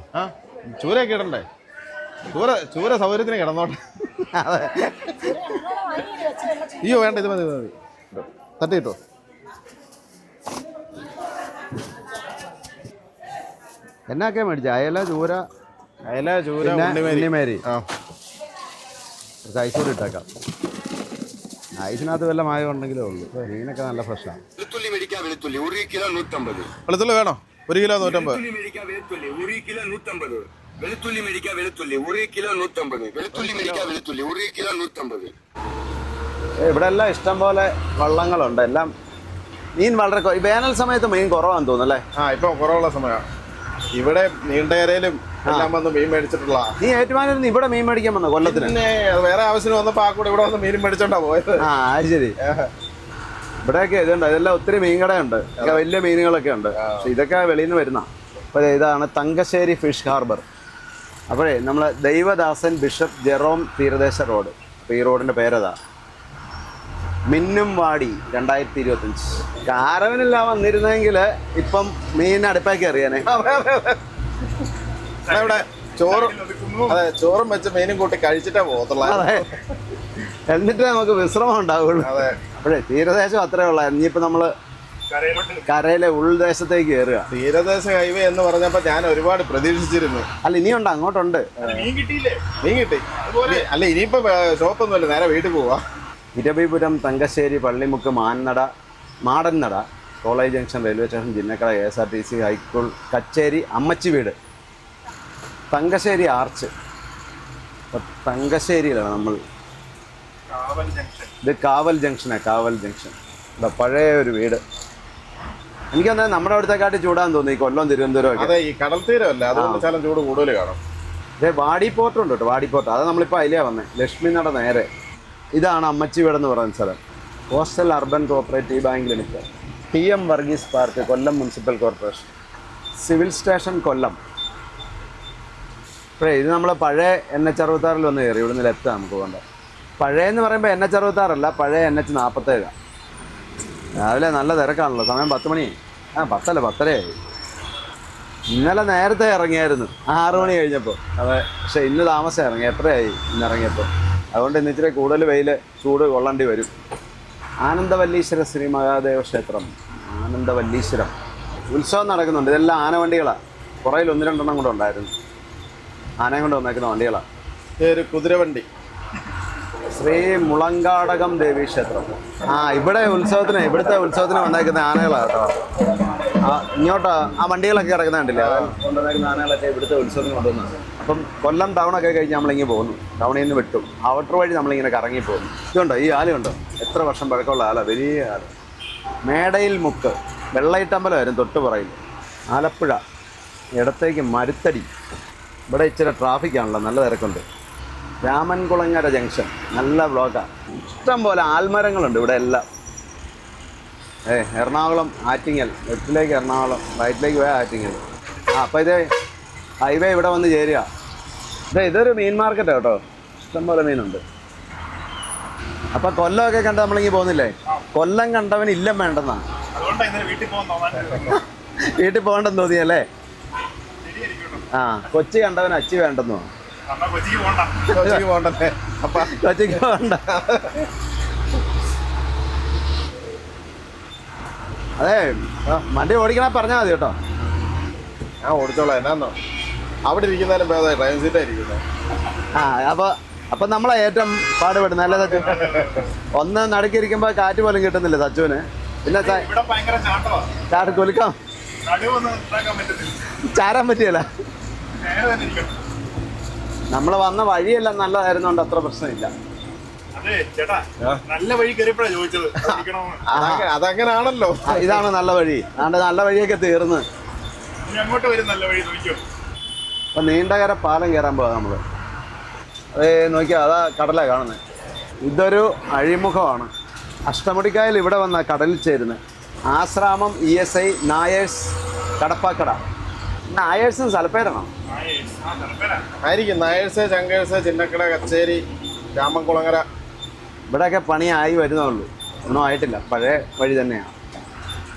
Speaker 2: ചൂരയൊക്കെ ഇടണ്ടേ? ചൂര സൗകര്യത്തിന് കിടന്നോട്ടെ.
Speaker 1: അതെ.
Speaker 2: അയ്യോ വേണ്ട, ഇത് മതി. തട്ടി കിട്ടോ?
Speaker 1: എന്നൊക്കെ മേടിച്ച? അയല, ചൂര, ഉണ്ണിമേരി. ഐസ് കൂടി ഇട്ടേക്കാം. ഐസിനകത്ത് വല്ല മായം ഉണ്ടെങ്കിലേ ഉള്ളൂ. മീനൊക്കെ നല്ല ഫ്രഷാണ്.
Speaker 2: വെളുത്തുള്ളി വേണോ? 1 കിലോ 150.
Speaker 4: വെളുത്തുള്ളി മേടിക്കാം വെളുത്തുള്ളി 1 കിലോ 150. വെളുത്തുള്ളി മേടിക്കാം വെളുത്തുള്ളി 1 കിലോ 150. വെളുത്തുള്ളി മേടിക്കാം വെളുത്തുള്ളി 1 കിലോ 150.
Speaker 1: ഇവിടെ എല്ലാം ഇഷ്ടം പോലെ വള്ളങ്ങളുണ്ട്. എല്ലാം മീൻ വളരെ വേനൽ സമയത്ത് മീൻ കുറവാന്ന് തോന്നുന്നു അല്ലേ?
Speaker 2: ഇപ്പൊ കുറവുള്ള സമയമാണ്. ഇവിടെ നീണ്ടകരയിലും എല്ലാം വന്ന് മീൻ മേടിച്ചിട്ടുള്ള.
Speaker 1: നീ ഏറ്റുമാനൂരിൽ ഇവിടെ മീൻ മേടിക്കാൻ വന്നോ കൊല്ലത്തിന്?
Speaker 2: പിന്നെ വേറെ ആവശ്യത്തിന് വന്നപ്പോ ആ കൂടെ ഇവിടെ വന്ന് മീൻ മേടിച്ചോണ്ടാ പോയത്.
Speaker 1: അത് ശരി. ഇവിടെയൊക്കെ ഇതുണ്ട്, ഇതെല്ലാം ഒത്തിരി മീൻകടയുണ്ട്, വലിയ മീനുകളൊക്കെ ഉണ്ട്. പക്ഷെ ഇതൊക്കെ വെളിയിൽ നിന്ന് വരുന്ന. അപ്പോൾ ഇതാണ് തങ്കശ്ശേരി ഫിഷ് ഹാർബർ. അപ്പോഴേ നമ്മൾ ദൈവദാസൻ ബിഷപ്പ് ജെറോം തീരദേശ റോഡ്. അപ്പോൾ ഈ റോഡിൻ്റെ പേരതാ മിന്നും വാടി 2025. കാരവനില്ല വന്നിരുന്നെങ്കിൽ ഇപ്പം മീൻ അടുപ്പാക്കി അറിയാനേ.
Speaker 2: ഇവിടെ ചോറും വെച്ച് മീനും കൂട്ടി കഴിച്ചിട്ടേ പോകത്തുള്ളൂ.
Speaker 1: അതെ, എന്നിട്ട് നമുക്ക് വിശ്രമം ഉണ്ടാവുള്ളൂ.
Speaker 2: അതെ.
Speaker 1: അപ്പോഴേ തീരദേശം അത്രേ ഉള്ളൂ. ഇനിയിപ്പോൾ നമ്മൾ കരയിലെ ഉൾദേശത്തേക്ക് കയറുക.
Speaker 2: തീരദേശ ഹൈവേ എന്ന് പറഞ്ഞപ്പോ ഞാൻ ഒരുപാട് പ്രതീക്ഷിച്ചിരുന്നു.
Speaker 1: അല്ല, ഇനിയുണ്ട്, അങ്ങോട്ടുണ്ട്.
Speaker 2: മീൻ കിട്ടി. അല്ല, ഇനിയിപ്പോ ഷോപ്പൊന്നുമില്ല, നേരെ വീട്ടിൽ പോവാ.
Speaker 1: Eravipuram, Thangassery, Pallimukku, Madannada, college junction, railway station, Chinnakada, KSRTC, high school, Kacheri, Ammachi വീട്, തങ്കശ്ശേരി ആർച്ച്. അപ്പോൾ തങ്കശ്ശേരിയിലാണ് നമ്മൾ. ഇത് കാവൽ ജംഗ്ഷനാണ്, കാവൽ ജംഗ്ഷൻ. ഇവിടെ പഴയ ഒരു വീട്. എനിക്ക് തോന്നുന്നത് നമ്മുടെ അവിടുത്തെക്കാട്ടി ചൂടാന്ന് തോന്നി, കൊല്ലം, തിരുവനന്തപുരം ഒക്കെ.
Speaker 2: അതെ, ഈ കടൽ തീരമല്ല, അതുകൊണ്ട് ശകലം ചൂട് കൂടുതൽ കാണും.
Speaker 1: അതെ, വാടിപ്പോർട്ടുണ്ട് കേട്ടോ, വാടിപ്പോർട്ട്. അത് നമ്മളിപ്പോൾ അതിലേ വന്നേ, ലക്ഷ്മി നട നേരെ. ഇതാണ് അമ്മച്ചി വീട് എന്ന് പറയുന്ന സ്ഥലം. Coastal urban cooperative bank limited, TM Varghese park, Kollam municipal corporation, civil station Kollam. അപ്പോഴേ ഇത് നമ്മൾ പഴയ NH66 വന്ന് കയറി. ഇവിടുന്ന് ലെഫ്റ്റ് നമുക്ക് പോകേണ്ട. പഴയ എന്ന് പറയുമ്പോൾ NH66 പഴയ NH47. രാവിലെ നല്ല തിരക്കാണല്ലോ. സമയം 10 മണി. 10 അല്ല 10:30 ഇന്നലെ നേരത്തെ ഇറങ്ങിയായിരുന്നു, 6 മണി കഴിഞ്ഞപ്പോൾ. അതെ, പക്ഷേ ഇന്ന് താമസം ഇറങ്ങി. 8:30 ഇന്ന് ഇറങ്ങിയപ്പോൾ. അതുകൊണ്ട് ഇന്ന് ഇച്ചിരി കൂടുതൽ വെയിൽ, ചൂട് കൊള്ളേണ്ടി വരും. ആനന്ദവല്ലീശ്വര ശ്രീ മഹാദേവ ക്ഷേത്രം, ആനന്ദവല്ലീശ്വരം ഉത്സവം നടക്കുന്നുണ്ട്. ഇതെല്ലാം ആനവണ്ടികളാണ്. പുറയിൽ 1-2 കൂടെ ഉണ്ടായിരുന്നു. ആനയും കൊണ്ട് വന്നേക്കുന്ന വണ്ടികളാണ്.
Speaker 2: ഒരു കുതിരവണ്ടി.
Speaker 1: ശ്രീ മുളങ്കാടകം ദേവീ ക്ഷേത്രം. ഇവിടുത്തെ ഉത്സവത്തിന് വന്നേക്കുന്ന ആനകളാണ് കേട്ടോ. ഇങ്ങോട്ട് ആ വണ്ടികളൊക്കെ കിടക്കുന്ന കണ്ടില്ലേ, കൊണ്ടുവന്നേക്കുന്ന ആനകളൊക്കെ ഇവിടുത്തെ ഉത്സവത്തിന് കൊണ്ടുവന്നാണ്. അപ്പം കൊല്ലം ടൗണൊക്കെ കഴിഞ്ഞ് നമ്മളിങ്ങനെ പോകുന്നു. ടൗണിൽ നിന്ന് വിട്ടു ഔട്ടർ വഴി നമ്മളിങ്ങനെ കറങ്ങി പോകുന്നു. ഇതുണ്ടോ, ഈ ആലുണ്ടോ, എത്ര വർഷം പഴക്കമുള്ള ആല, വലിയ ആല. മേടയിൽ മുക്ക്, വെള്ളയിട്ടമ്പലമായിരുന്നു തൊട്ട് പറയിൽ. ആലപ്പുഴ ഇടത്തേക്ക് മരുത്തടി. ഇവിടെ ഇച്ചിരി ട്രാഫിക്കാണല്ലോ, നല്ല തിരക്കുണ്ട്. രാമൻകുളങ്ങര ജംഗ്ഷൻ നല്ല ബ്ലോക്കാണ്. ഇഷ്ടം പോലെ ആൽമരങ്ങളുണ്ട് ഇവിടെ എല്ലാം. എറണാകുളം ആറ്റിങ്ങൽ, ലെഫ്റ്റിലേക്ക് എറണാകുളം, റൈറ്റിലേക്ക് പോയാൽ ആറ്റിങ്ങൽ. അപ്പോൾ ഇത് ഹൈവേ ഇവിടെ വന്ന് ചേരുക. ഇതൊരു മീൻ മാർക്കറ്റാണ് കേട്ടോ, ഇഷ്ടം പോലെ മീനുണ്ട്. അപ്പോൾ കൊല്ലമൊക്കെ കണ്ട് നമ്മളിങ്ങനെ പോകുന്നില്ലേ, കൊല്ലം കണ്ടവൻ ഇല്ലം വേണ്ടെന്നാണ്. വീട്ടിൽ പോകണ്ടെന്ന് തോന്നിയല്ലേ? കൊച്ചി കണ്ടവൻ അച്ചി വേണ്ടെന്നോ.
Speaker 2: കൊച്ചിക്ക് പോകണ്ടേ?
Speaker 1: കൊച്ചിക്ക് പോകണ്ട. അതെ, വണ്ടി ഓടിക്കണ പറഞ്ഞാൽ മതി കേട്ടോ.
Speaker 2: ഞാൻ ഓടിച്ചോളാം. എന്നാന്നോ അവിടെ ഇരിക്കുന്നാലും ഭേദമായി ഡ്രൈവിംഗ് സീറ്റായിരിക്കുന്നത്.
Speaker 1: അപ്പൊ നമ്മളെ ഏറ്റവും പാടുപെടുന്ന അല്ലേ സച്ചു? ഒന്ന് നടുക്കിരിക്കുമ്പോ കാറ്റ് പോലും കിട്ടുന്നില്ല സച്ചുവിന്. പിന്നെ ചാട്ട് കൊലിക്കാം, ചാരാൻ പറ്റിയല്ല. നമ്മൾ വന്ന വഴിയെല്ലാം നല്ലതായിരുന്നോണ്ട് അത്ര പ്രശ്നമില്ല.
Speaker 4: നല്ല വഴി കയറിയപ്പോഴാ ചോദിച്ചത്.
Speaker 2: അതങ്ങനാണല്ലോ.
Speaker 1: ഇതാണ് നല്ല വഴി. നല്ല വഴിയൊക്കെ തീർന്ന്
Speaker 4: അങ്ങോട്ട് വരും നല്ല വഴി നോക്കിയോ.
Speaker 1: അപ്പൊ നീണ്ടകര പാലം കയറാൻ പോവാ നമ്മള്. നോക്കിയാ അതാ കടലാ കാണുന്നത്. ഇതൊരു അഴിമുഖമാണ്. അഷ്ടമുടിക്കായൽ ഇവിടെ വന്ന കടലിൽ ചേരുന്നത്. ആശ്രാമം ESI നായേഴ്സ് കടപ്പാക്കട. നായേഴ്സും സ്ഥലപ്പേരാണോ?
Speaker 2: ആയിരിക്കും. നായേഴ്സ്, ചങ്കേഴ്സ്, ചിന്നക്കട, കച്ചേരി, രാമൻകുളങ്ങര.
Speaker 1: ഇവിടെയൊക്കെ പണിയായി വരുന്നുള്ളൂ, ഒന്നും ആയിട്ടില്ല. പഴയ വഴി തന്നെയാണ്.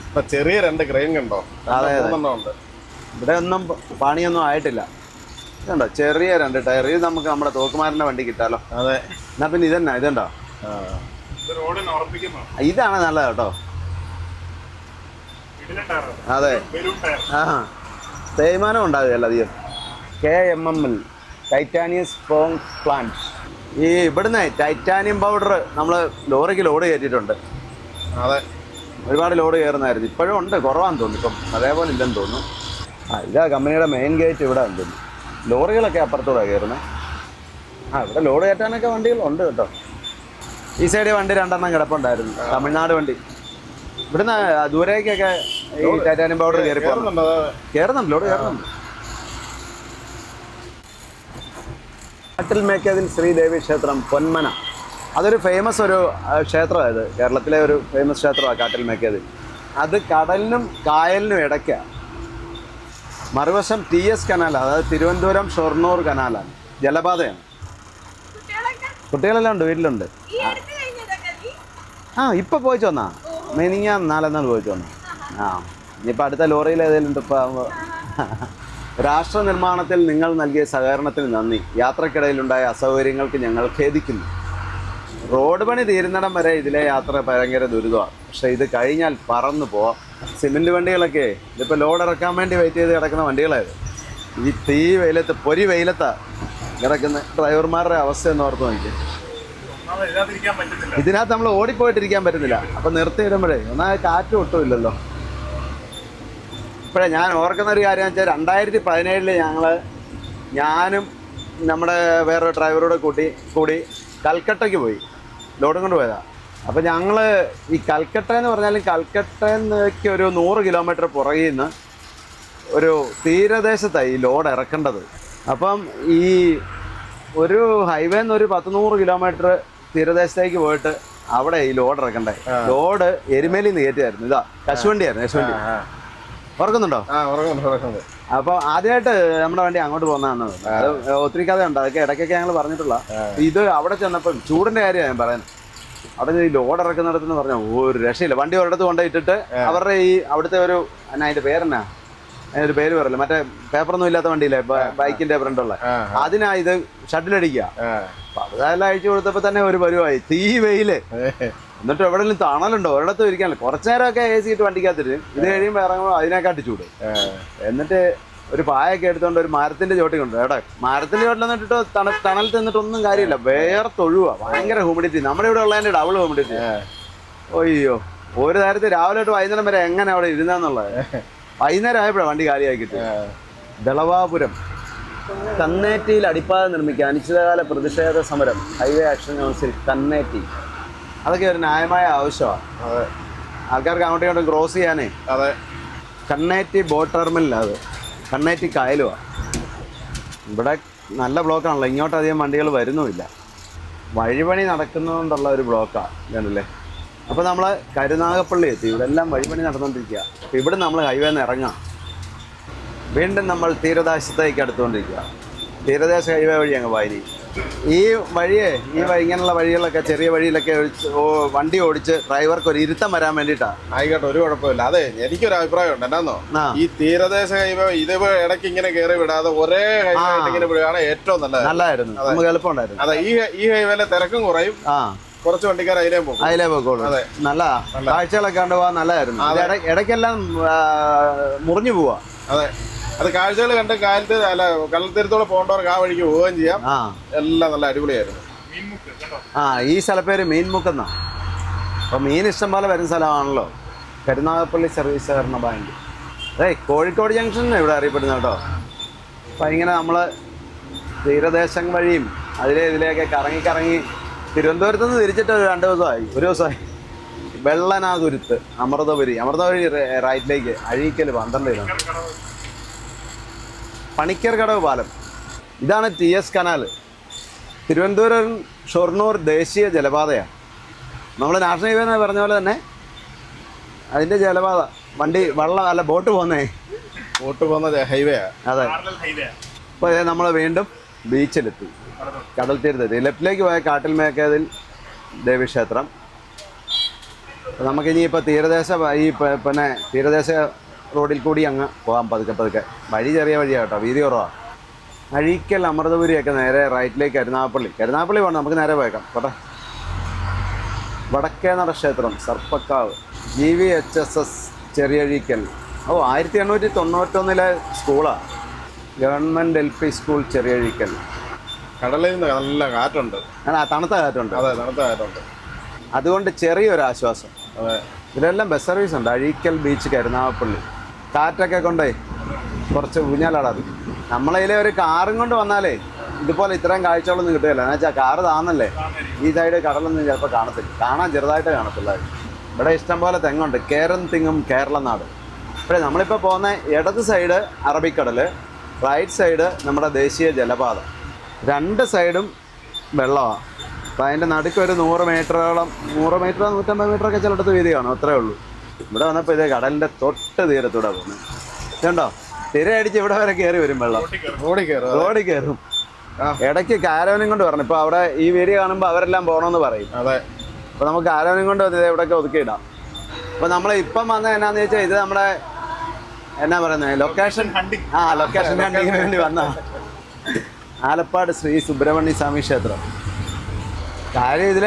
Speaker 2: ഇപ്പൊ ചെറിയ 2 ക്രെയിൻ കണ്ടോ?
Speaker 1: അതെ,
Speaker 2: ഉണ്ട്.
Speaker 1: ഇവിടെ ഒന്നും പണിയൊന്നും ആയിട്ടില്ല. ഇതുണ്ടോ, ചെറിയ 2 ടയർ. ഇത് നമുക്ക് നമ്മുടെ തോക്കുമാരൻ്റെ വണ്ടി കിട്ടാലോ.
Speaker 2: അതെ.
Speaker 1: എന്നാ പിന്നെ ഇതന്നെ, ഇതുണ്ടോ, ഇതാണ് നല്ലത് കേട്ടോ. അതെ, തേയ്മാനം ഉണ്ടാകുകയല്ല അധികം. KMML titanium sponge plant. ഈ ഇവിടുന്ന് ടൈറ്റാനിയം പൗഡർ നമ്മൾ ലോറിക്ക് ലോഡ് കയറ്റിയിട്ടുണ്ട്.
Speaker 2: അതെ,
Speaker 1: ഒരുപാട് ലോഡ് കയറുന്നതായിരുന്നു. ഇപ്പോഴും ഉണ്ട്, കുറവാന്ന് തോന്നുന്നു. ഇപ്പം അതേപോലെ ഇല്ലെന്ന് തോന്നുന്നു. ഇതാ കമ്പനിയുടെ മെയിൻ ഗേറ്റ് ഇവിടെ തോന്നുന്നു. ലോറികളൊക്കെ അപ്പുറത്തൂടെ കയറുന്നത്. ഇവിടെ ലോഡ് കയറ്റാനൊക്കെ വണ്ടികളുണ്ട് കേട്ടോ. ഈ സൈഡിൽ വണ്ടി 2 എണ്ണം കിടപ്പുണ്ടായിരുന്നു, തമിഴ്നാട് വണ്ടി. ഇവിടുന്ന് ദൂരേക്കൊക്കെ ഈ ടൈറ്റാനിയം പൗഡർ കയറുന്നുണ്ട്, ലോഡ് കയറുന്നുണ്ട്. കാട്ടിൽ മേക്കതിൽ ശ്രീദേവി ക്ഷേത്രം പൊന്മന, അതൊരു ഫേമസ് ഒരു ക്ഷേത്രമാണ്. ഇത് കേരളത്തിലെ ഒരു ഫേമസ് ക്ഷേത്രമാണ് കാട്ടിൽ മേക്കതിൽ. അത് കടലിനും കായലിനും ഇടയ്ക്കാണ്. മറുവശം TS കനാലാണ്, അതായത് തിരുവനന്തപുരം ഷൊർണൂർ കനാലാണ്, ജലപാതയാണ്. കുട്ടികളെല്ലാം ഉണ്ട്, വീട്ടിലുണ്ട്. ഇപ്പം പോയിച്ചു വന്നാ മെനിങ്ങാൻ 4 നാൾ പോയിച്ചു വന്നു. ഇനിയിപ്പോൾ അടുത്ത ലോറിയിൽ ഏതെങ്കിലും ഉണ്ട്. ഇപ്പോൾ രാഷ്ട്ര നിർമ്മാണത്തിൽ നിങ്ങൾ നൽകിയ സഹകരണത്തിന് നന്ദി. യാത്രക്കിടയിലുണ്ടായ അസൗകര്യങ്ങൾക്ക് ഞങ്ങൾ ഖേദിക്കുന്നു. റോഡ് പണി തീരുന്നിടം വരെ ഇതിലെ യാത്ര ഭയങ്കര ദുരിതമാണ്. പക്ഷേ ഇത് കഴിഞ്ഞാൽ പറന്നു പോവാം. സിമെൻറ്റ് വണ്ടികളൊക്കെ ഇതിപ്പോൾ ലോഡ് ഇറക്കാൻ വേണ്ടി വെയിറ്റ് ചെയ്ത് കിടക്കുന്ന വണ്ടികളായിരുന്നു. ഈ തീ വെയിലത്ത്, പൊരി വെയിലത്താണ് കിടക്കുന്ന ഡ്രൈവർമാരുടെ അവസ്ഥ എന്ന് ഓർത്ത് നോക്കി. ഇതിനകത്ത് നമ്മൾ ഓടിപ്പോയിട്ടിരിക്കാൻ പറ്റുന്നില്ല. അപ്പം നിർത്തിയിടുമ്പോഴേ ഒന്നാമത് കാറ്റ് ഒട്ടുമില്ലല്ലോ. ഇപ്പോഴേ ഞാൻ ഓർക്കുന്ന ഒരു കാര്യം വെച്ചാൽ 2017 ഞാനും നമ്മുടെ വേറൊരു ഡ്രൈവറോട് കൂടി കൽക്കട്ടയ്ക്ക് പോയി, ലോഡും കൊണ്ട് പോയതാണ്. അപ്പോൾ ഞങ്ങൾ ഈ കൽക്കട്ട എന്ന് പറഞ്ഞാൽ കൽക്കട്ടയിൽ നിന്നൊക്കെ ഒരു 100 കിലോമീറ്റർ പുറകിൽ നിന്ന് ഒരു തീരദേശത്താണ് ഈ ലോഡ് ഇറക്കേണ്ടത്. അപ്പം ഈ ഒരു ഹൈവേന്ന് ഒരു 100 കിലോമീറ്റർ തീരദേശത്തേക്ക് പോയിട്ട് അവിടെ ഈ ലോഡ് ഇറക്കണ്ടേ. ലോഡ് എരുമേലിൽ നിന്ന് കയറ്റിയായിരുന്നു. ഇതാ കശുവണ്ടിയായിരുന്നു, കശുവണ്ടി. ഓർക്കുന്നുണ്ടോ? അപ്പോൾ ആദ്യമായിട്ട് നമ്മുടെ വണ്ടി അങ്ങോട്ട് പോകുന്നതാണ്. അത് ഒത്തിരി കഥയുണ്ട്, അതൊക്കെ ഇടയ്ക്കൊക്കെ ഞങ്ങൾ പറഞ്ഞിട്ടുള്ള. ഇത് അവിടെ ചെന്നപ്പം ചൂടിൻ്റെ കാര്യമാണ് ഞാൻ പറയുന്നത്. അവിടെ ഈ ലോഡ് ഇറക്കുന്നിടത്തെന്ന് പറഞ്ഞാൽ ഒരു രക്ഷയില്ല. വണ്ടി ഒരിടത്ത് കൊണ്ടുപോയിട്ടിട്ട് അവരുടെ ഈ അവിടുത്തെ ഒരു അതിൻ്റെ പേരെന്നാ, അതിനൊരു പേര് പറയില്ല, മറ്റേ പേപ്പറൊന്നും ഇല്ലാത്ത വണ്ടിയില്ലേ, ബൈക്കിന്റെ ഫ്രണ്ടുള്ള, അതിനാ ഇത് ഷട്ടിലടിക്കുക. അപ്പൊ അതെല്ലാം അഴിച്ചു കൊടുത്തപ്പോ തന്നെ ഒരു പരുവായി. തീ വെയില്, എന്നിട്ട് എവിടെയെങ്കിലും തണലുണ്ടോ ഒരിടത്തും ഇരിക്കാനല്ലോ. കുറച്ചു നേരമൊക്കെ AC ഇട്ട് വണ്ടിക്കകത്തിട്ട് ഇത് കഴിയുമ്പോൾ ഇറങ്ങുമ്പോൾ അതിനെക്കാട്ടി ചൂട്. എന്നിട്ട് ഒരു പായൊക്കെ എടുത്തോണ്ട് ഒരു മരത്തിന്റെ ചോട്ടി കൊണ്ട് എവിടെ മരത്തിന്റെ ചോട്ടിൽ നിന്നിട്ട് തണലത്ത് നിന്നിട്ടൊന്നും കാര്യമില്ല, വേർത്തൊഴുക. ഭയങ്കര ഹ്യൂമിഡിറ്റി, നമ്മുടെ ഇവിടെ ഉള്ളതിന്റെ ഡബിൾ ഹ്യൂമിഡിറ്റി. അയ്യോ, ഒരു നേരത്തെ രാവിലെ തൊട്ട് വൈകുന്നേരം വരെ എങ്ങനെ അവിടെ ഇരുന്നാന്നുള്ളത്. വൈകുന്നേരം ആയപ്പോഴാണ് വണ്ടി കാലിയാക്കിയിട്ട്. ദളവാപുരം കന്നേറ്റിയിൽ അടിപ്പാത നിർമ്മിക്കാൻ അനിശ്ചിതകാല പ്രതിഷേധ സമരം, ഹൈവേ ആക്ഷൻ കൗൺസിൽ കന്നേറ്റി. അതൊക്കെ ഒരു ന്യായമായ ആവശ്യമാണ്. ആൾക്കാർക്ക് അങ്ങോട്ടും ഇങ്ങോട്ടും ക്രോസ് ചെയ്യാനേ.
Speaker 2: അതെ,
Speaker 1: കന്നേറ്റി ബോട്ട് ടെർമിനലാണ്, അത് കന്നേറ്റി കായലുമാണ്. ഇവിടെ നല്ല ബ്ലോക്കാണല്ലോ, ഇങ്ങോട്ടധികം വണ്ടികൾ വരുന്നുമില്ല. വഴിപണി നടക്കുന്നതുകൊണ്ടുള്ള ഒരു ബ്ലോക്കാണ് ഇതല്ലേ. അപ്പോൾ നമ്മൾ കരുനാഗപ്പള്ളി എത്തി. ഇവിടെ എല്ലാം വഴിപണി നടന്നുകൊണ്ടിരിക്കുക. അപ്പോൾ ഇവിടെ നമ്മൾ ഹൈവേന്ന് ഇറങ്ങാം. വീണ്ടും നമ്മൾ തീരദേശത്തേക്ക് അടുത്തുകൊണ്ടിരിക്കുക. തീരദേശ ഹൈവേ വഴി അങ്ങ് വയരി. ഈ വഴിയെ ഇങ്ങനെയുള്ള വഴികളിലൊക്കെ, ചെറിയ വഴിയിലൊക്കെ വണ്ടി ഓടിച്ച് ഡ്രൈവർക്ക് ഒരു ഇരുത്തം വരാൻ വേണ്ടിയിട്ടാണ്.
Speaker 2: ആയിക്കോട്ടെ, ഒരു കുഴപ്പമില്ല. അതെ, എനിക്കൊരു അഭിപ്രായം ഉണ്ട്. എന്നാന്നോ, ഈ തീരദേശ ഹൈവേ ഇത് ഇടയ്ക്ക് ഇങ്ങനെ കയറി വിടാതെ ഒരേ ഹൈവേ ഇങ്ങനെ വിടുകയാണ് ഏറ്റവും നല്ലതായിരുന്നു. നമുക്ക് എളുപ്പമുണ്ടായിരുന്നു. അതെ, ഈ ഹൈവേയിലെ തിരക്കും കുറയും, കുറച്ച് വണ്ടിക്കാർ അതിലേ പോക്കോളൂ. അതെ, നല്ല കാഴ്ചകളൊക്കെ കണ്ടുപോകാൻ നല്ലതായിരുന്നു. ഇടയ്ക്കെല്ലാം മുറിഞ്ഞു പോവാ. അതെ, അത് കാഴ്ചകൾ കണ്ട് കടൽത്തീരത്തോടെ പോകേണ്ടവർക്ക് ആ വഴിക്ക് പോവുകയും ചെയ്യാം. എല്ലാം നല്ല അടിപൊളിയായിരുന്നു. ഈ സ്ഥലപ്പേര് മീൻമുക്കെന്നാ. അപ്പോൾ മീൻ ഇഷ്ടം പോലെ വരുന്ന സ്ഥലമാണല്ലോ കരുനാഗപ്പള്ളി സർവീസ് സഹകരണ ബാങ്ക്. അതെ, കോഴിക്കോട് ജംഗ്ഷൻ ഇവിടെ അറിയപ്പെടുന്നത് കേട്ടോ. അപ്പം ഇങ്ങനെ നമ്മൾ തീരദേശം വഴിയും ഇതിലെയൊക്കെ കറങ്ങി തിരുവനന്തപുരത്ത് നിന്ന് തിരിച്ചിട്ട് 2 ദിവസമായി. വെള്ളനാതുരുത്ത്, അമൃതപുരി റൈറ്റിലേക്ക്, അഴീക്കൽ 12 കിലോമീറ്റർ. പണിക്കർ കടവ് പാലം, ഇതാണ് TS കനാൽ. തിരുവനന്തപുരം ഷൊർണൂർ ദേശീയ ജലപാതയാണ്. നമ്മൾ നാഷണൽ ഹൈവേ എന്ന് പറഞ്ഞ പോലെ തന്നെ അതിൻ്റെ ജലപാത. വണ്ടി ബോട്ട് പോകുന്ന ഹൈവേ. അതെ, അപ്പോൾ നമ്മൾ വീണ്ടും ബീച്ചിലെത്തി, കടൽ തീരത്തെത്തി. ലെഫ്റ്റിലേക്ക് പോയ കാട്ടിൽ മേക്കതിൽ ദേവീക്ഷേത്രം. നമുക്കിനിയിപ്പോൾ തീരദേശ റോഡിൽ കൂടി അങ്ങ് പോകാം പതുക്കെ. വഴി ചെറിയ വഴിയാണ് കേട്ടോ, വീതി കുറവാണ്. അഴീക്കൽ അമൃതപുരിയൊക്കെ നേരെ റൈറ്റിലേക്ക് കരുനാഗപ്പള്ളി പോകണം. നമുക്ക് നേരെ പോയേക്കാം പോട്ടെ. വടക്കേനട ക്ഷേത്രം, സർപ്പക്കാവ്, GVHSS ചെറിയഴീക്കൽ. 1891 സ്കൂളാണ്, ഗവൺമെൻറ് LP സ്കൂൾ ചെറിയഴീക്കൽ. കടലിൽ നിന്ന് നല്ല കാറ്റുണ്ട്, തണുത്ത കാറ്റുണ്ട്. അതെ, തണുത്ത കാറ്റുണ്ട്. അതുകൊണ്ട് ചെറിയൊരാശ്വാസം. അതെ,
Speaker 1: ഇതിലെല്ലാം ബസ് സർവീസ് ഉണ്ട്. അഴീക്കൽ ബീച്ച്, കരുനാഗപ്പള്ളി. കാറ്റൊക്കെ കൊണ്ടേ കുറച്ച് ഊഞ്ഞാലാടാത്. നമ്മളതിലെ ഒരു കാറും കൊണ്ട് വന്നാലേ ഇതുപോലെ ഇത്രയും കാഴ്ചകളൊന്നും കിട്ടുകയില്ല. എന്ന് വെച്ചാൽ കാറ് താന്നല്ലേ, ഈ സൈഡ് കടലൊന്നും ചിലപ്പോൾ കാണത്തില്ല, കാണാൻ ചെറുതായിട്ട് കാണത്തില്ല. ഇവിടെ ഇഷ്ടംപോലെ തെങ്ങുണ്ട്. കേരം തിങ്ങും കേരള നാട്. ഇപ്പോഴേ നമ്മളിപ്പോൾ പോകുന്ന ഇടത് സൈഡ് അറബിക്കടൽ, റൈറ്റ് സൈഡ് നമ്മുടെ ദേശീയ ജലപാത. രണ്ട് സൈഡും വെള്ളമാണ്. അപ്പോൾ അതിൻ്റെ നടുക്ക് ഒരു 100 മീറ്ററോളം, 100 മീറ്റർ 150 മീറ്ററൊക്കെ ചിലടത്ത് വീതി കാണും, അത്രേ ഉള്ളൂ. ഇവിടെ വന്നപ്പോൾ ഇത് കടലിൻ്റെ തൊട്ട് തീരത്തൂടെ പോകുന്നത്. ഇതുണ്ടോ, തിരയടിച്ച് ഇവിടെ വരെ കയറി വരും വെള്ളം. റോഡിൽ കയറും. ഇടയ്ക്ക് കാരവനും കൊണ്ട് പറഞ്ഞു. ഇപ്പോൾ അവിടെ ഈ വീഡിയോ കാണുമ്പോൾ അവരെല്ലാം പോകണമെന്ന് പറയും.
Speaker 2: അതെ.
Speaker 1: അപ്പോൾ നമുക്ക് കാരവനും കൊണ്ട് ഇവിടെയൊക്കെ ഒതുക്കിയിടാം. അപ്പോൾ നമ്മൾ ഇപ്പം വന്നത് എന്നാന്ന് വെച്ചാൽ ഇത് നമ്മുടെ എന്നാ പറയുന്നത് ലൊക്കേഷൻ ലൊക്കേഷൻ ഹണ്ടിങ്ങിന് വേണ്ടി വന്ന ആലപ്പാട് ശ്രീ സുബ്രഹ്മണ്യ സ്വാമി ക്ഷേത്രം. കാര്യം ഇതിൽ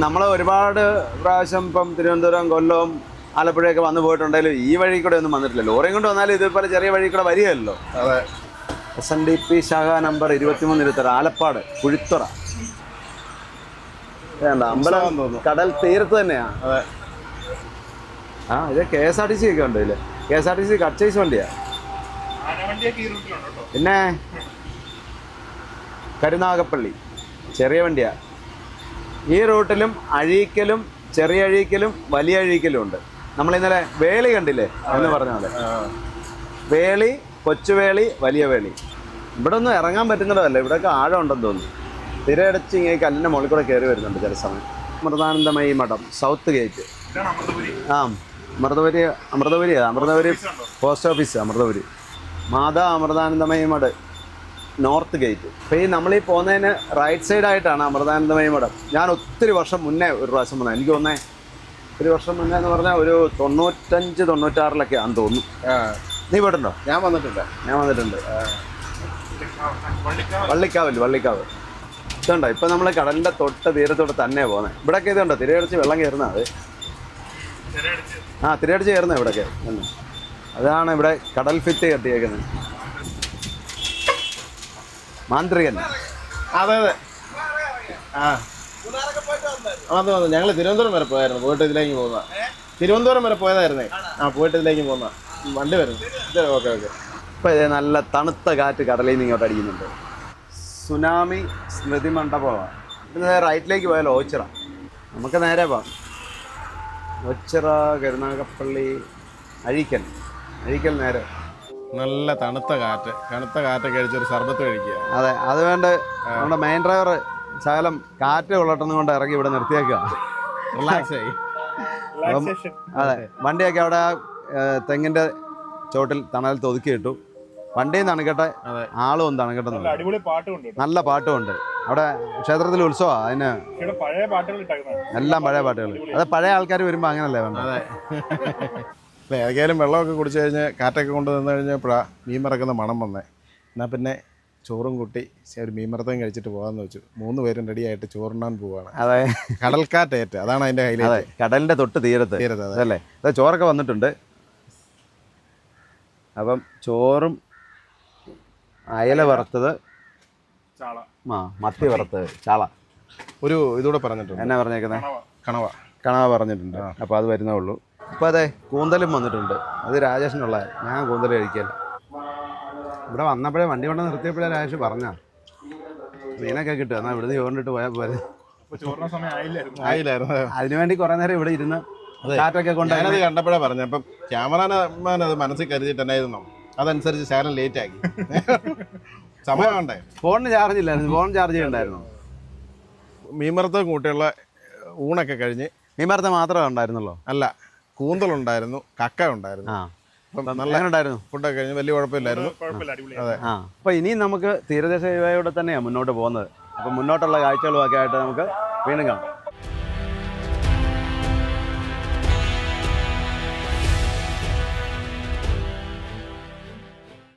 Speaker 1: നമ്മൾ ഒരുപാട് പ്രാവശ്യം ഇപ്പം തിരുവനന്തപുരം, കൊല്ലം, ആലപ്പുഴയൊക്കെ വന്നു പോയിട്ടുണ്ടെങ്കിലും ഈ വഴി കൂടെ ഒന്നും വന്നിട്ടില്ല. ലോറിയും കൊണ്ട് വന്നാലും ഇതുപോലെ ചെറിയ വഴി കൂടെ വരികയല്ലോ.
Speaker 2: അതെ.
Speaker 1: SNDP ശാഖ നമ്പർ 23 ആലപ്പാട് കുഴിത്തുറ. അമ്പലം കടൽ തീരത്ത് തന്നെയാണ്.
Speaker 2: അതെ.
Speaker 1: ഇത് KSRTC ഒക്കെ ഉണ്ട്. ഇതില് KSRTC കട്ട്ചേസ് വണ്ടിയാ. പിന്നെ കരുനാഗപ്പള്ളി ചെറിയ വണ്ടിയാ. ഈ റൂട്ടിലും അഴീക്കലും, ചെറിയ അഴീക്കലും, വലിയ അഴീക്കലും ഉണ്ട്. നമ്മൾ ഇന്നലെ വേളി കണ്ടില്ലേ എന്ന് പറഞ്ഞ പോലെ വേളി, കൊച്ചുവേളി, വലിയ വേളി. ഇവിടെ ഒന്നും ഇറങ്ങാൻ പറ്റുന്നതല്ല, ഇവിടെയൊക്കെ ആഴം ഉണ്ടെന്ന് തോന്നുന്നു. തിരയടച്ച് ഇങ്ങനെ കല്ലിൻ്റെ മുകളിൽ കൂടെ കയറി വരുന്നുണ്ട് ചില സമയം. Amritanandamayi Math, south gate. Amritapuri post office Amritapuri. Mata Amritanandamayi Math, north gate. അപ്പോൾ ഈ നമ്മളീ പോകുന്നതിന് റൈറ്റ് സൈഡായിട്ടാണ് അമൃതാനന്ദമയി മഠം. ഞാൻ ഒത്തിരി വർഷം മുന്നേ ഒരു പ്രാവശ്യം വന്നത്. എനിക്ക് തോന്നുന്നത് ഒരു വർഷം മുന്നേ എന്ന് പറഞ്ഞാൽ ഒരു 95-96 ആണെന്ന് തോന്നുന്നു. നീ പോയിട്ടുണ്ടോ?
Speaker 2: ഞാൻ വന്നിട്ടുണ്ട്.
Speaker 1: വള്ളിക്കാവ് ഇതുണ്ടോ. ഇപ്പം നമ്മൾ കടലിൻ്റെ തൊട്ട് തീരത്തോട്ട് തന്നെയാണ് പോകുന്നത്. ഇവിടെയൊക്കെ ഇതുണ്ടോ തിരയടിച്ച് വെള്ളം കയറുന്നത്. അത് തിരയടിച്ച് കയറുന്നത് ഇവിടെയൊക്കെ. അതാണ് ഇവിടെ കടൽ ഭിത്തി കെട്ടിയേക്കുന്നത്. മാന്ത്രികൻ.
Speaker 2: അതെ. വന്നു. ഞങ്ങൾ തിരുവനന്തപുരം വരെ പോയായിരുന്നു. പോയിട്ട് ഇതിലേക്ക് പോകുന്ന തിരുവനന്തപുരം വരെ പോയതായിരുന്നേ. പോയിട്ട് ഇതിലേക്ക് പോകുന്ന വണ്ടി വരുന്നു. ഓക്കെ.
Speaker 1: ഇപ്പോൾ ഇത് നല്ല തണുത്ത കാറ്റ് കടലിൽ നിന്ന് ഇങ്ങോട്ട് അടിക്കുന്നുണ്ട്. സുനാമി സ്മൃതി മണ്ഡപമാണ്. ഇത് റൈറ്റിലേക്ക് പോയാൽ ഓച്ചിറ. നമുക്ക് നേരെ പോകാം. ഓച്ചിറ, കരുനാഗപ്പള്ളി, അഴീക്കൽ നേരെ.
Speaker 2: നല്ല തണുത്ത കാറ്റൊക്കെ അടിച്ചൊരു സർബത്ത് കഴിക്കുക.
Speaker 1: അതെ, അത് വേണ്ട. നമ്മുടെ മെയിൻ ഡ്രൈവർ ശകലം കാറ്റ് കൊള്ളട്ടെന്ന് കൊണ്ട് ഇറങ്ങി ഇവിടെ നിർത്തിയേക്കുക.
Speaker 2: റിലാക്സ് ആയി.
Speaker 1: അതെ, വണ്ടിയൊക്കെ അവിടെ തെങ്ങിൻ്റെ ചോട്ടിൽ തണലത്ത് ഒതുക്കിയിട്ടു. വണ്ടിയും തണുക്കട്ടെ, ആളും ഒന്ന് തണുക്കട്ടെ. നല്ല പാട്ടുമുണ്ട് അവിടെ. ക്ഷേത്രത്തിൽ ഉത്സവമാണ്. അതിന് എല്ലാം പഴയ പാട്ടുകൾ. അത് പഴയ ആൾക്കാർ വരുമ്പോൾ അങ്ങനല്ലേ വേണ്ട.
Speaker 2: അതെ. ഏതെങ്കിലും വെള്ളമൊക്കെ കുടിച്ചു കഴിഞ്ഞ് കാറ്റൊക്കെ കൊണ്ട് നിന്ന് കഴിഞ്ഞപ്പോഴാണ് മീൻ മറക്കുന്ന മണം വന്നേ. എന്നാൽ പിന്നെ ചോറും കൂട്ടി ഒരു മീൻ മറത്തം കഴിച്ചിട്ട് പോകാമെന്ന് വെച്ചു. 3 പേരും റെഡിയായിട്ട് ചോറുണ്ണാൻ പോവുകയാണ്.
Speaker 1: അതെ,
Speaker 2: കടൽക്കാറ്റേറ്റ്, അതാണ് അതിൻ്റെ ഹൈലൈറ്റ്.
Speaker 1: കടലിൻ്റെ തൊട്ട് തീരത്ത് അല്ലേ. അതെ, ചോറൊക്കെ വന്നിട്ടുണ്ട്. അപ്പം ചോറും അയല വറുത്തത്, മത്തി വറുത്തത്, ചാള.
Speaker 2: ഒരു ഇതൂടെ പറഞ്ഞിട്ടുണ്ട്.
Speaker 1: എന്നാ പറഞ്ഞേക്കുന്നത്?
Speaker 2: കണവ
Speaker 1: പറഞ്ഞിട്ടുണ്ട്. അപ്പോൾ അത് വരുന്നേ ഉള്ളൂ. അപ്പോൾ അതെ, കൂന്തലും വന്നിട്ടുണ്ട്. അത് രാജേഷിനുള്ള. ഞാൻ കൂന്തൽ കഴിക്കില്ല. ഇവിടെ വന്നപ്പോഴേ വണ്ടി കൊണ്ട് നിർത്തിയപ്പോഴേ രാജേഷ് പറഞ്ഞാ മീനൊക്കെ കിട്ടുക. എന്നാൽ ഇവിടുന്ന് ചോറിട്ട് പോയാൽ പോലെ.
Speaker 2: ആയില്ലായിരുന്നു.
Speaker 1: അതിനുവേണ്ടി കുറേ നേരം ഇവിടെ ഇരുന്ന് കാറ്റൊക്കെ കൊണ്ട്
Speaker 2: ഞാനത് കണ്ടപ്പോഴേ പറഞ്ഞു. അപ്പം ക്യാമറാമാൻ അത് മനസ്സിൽ കരുതിയിട്ട് എന്നായിരുന്നു. അതനുസരിച്ച് ശാലം ലേറ്റ് ആക്കി. സമയം വേണ്ടേ?
Speaker 1: ഫോണിന് ചാർജ് ഇല്ലായിരുന്നു. Phone charge ചെയ്യണ്ടായിരുന്നു.
Speaker 2: മീൻമറത്തെ കൂട്ടിയുള്ള ഊണൊക്കെ കഴിഞ്ഞ്.
Speaker 1: മീൻമറത്തെ മാത്രമേ ഉണ്ടായിരുന്നുള്ളൂ?
Speaker 2: അല്ല, കൂന്തലുണ്ടായിരുന്നു, കക്ക ഉണ്ടായിരുന്നു.
Speaker 1: നല്ല ഉണ്ടായിരുന്നു.
Speaker 2: ഫുഡൊക്കെ കഴിഞ്ഞ് വലിയ കുഴപ്പമില്ലായിരുന്നു. അതെ.
Speaker 1: അപ്പോൾ ഇനിയും നമുക്ക് തീരദേശ ഹൈവേയോടെ തന്നെയാണ് മുന്നോട്ട് പോകുന്നത്. അപ്പം മുന്നോട്ടുള്ള കാഴ്ചകളുമൊക്കെ ആയിട്ട് നമുക്ക് വീണ്ടും കാണാം.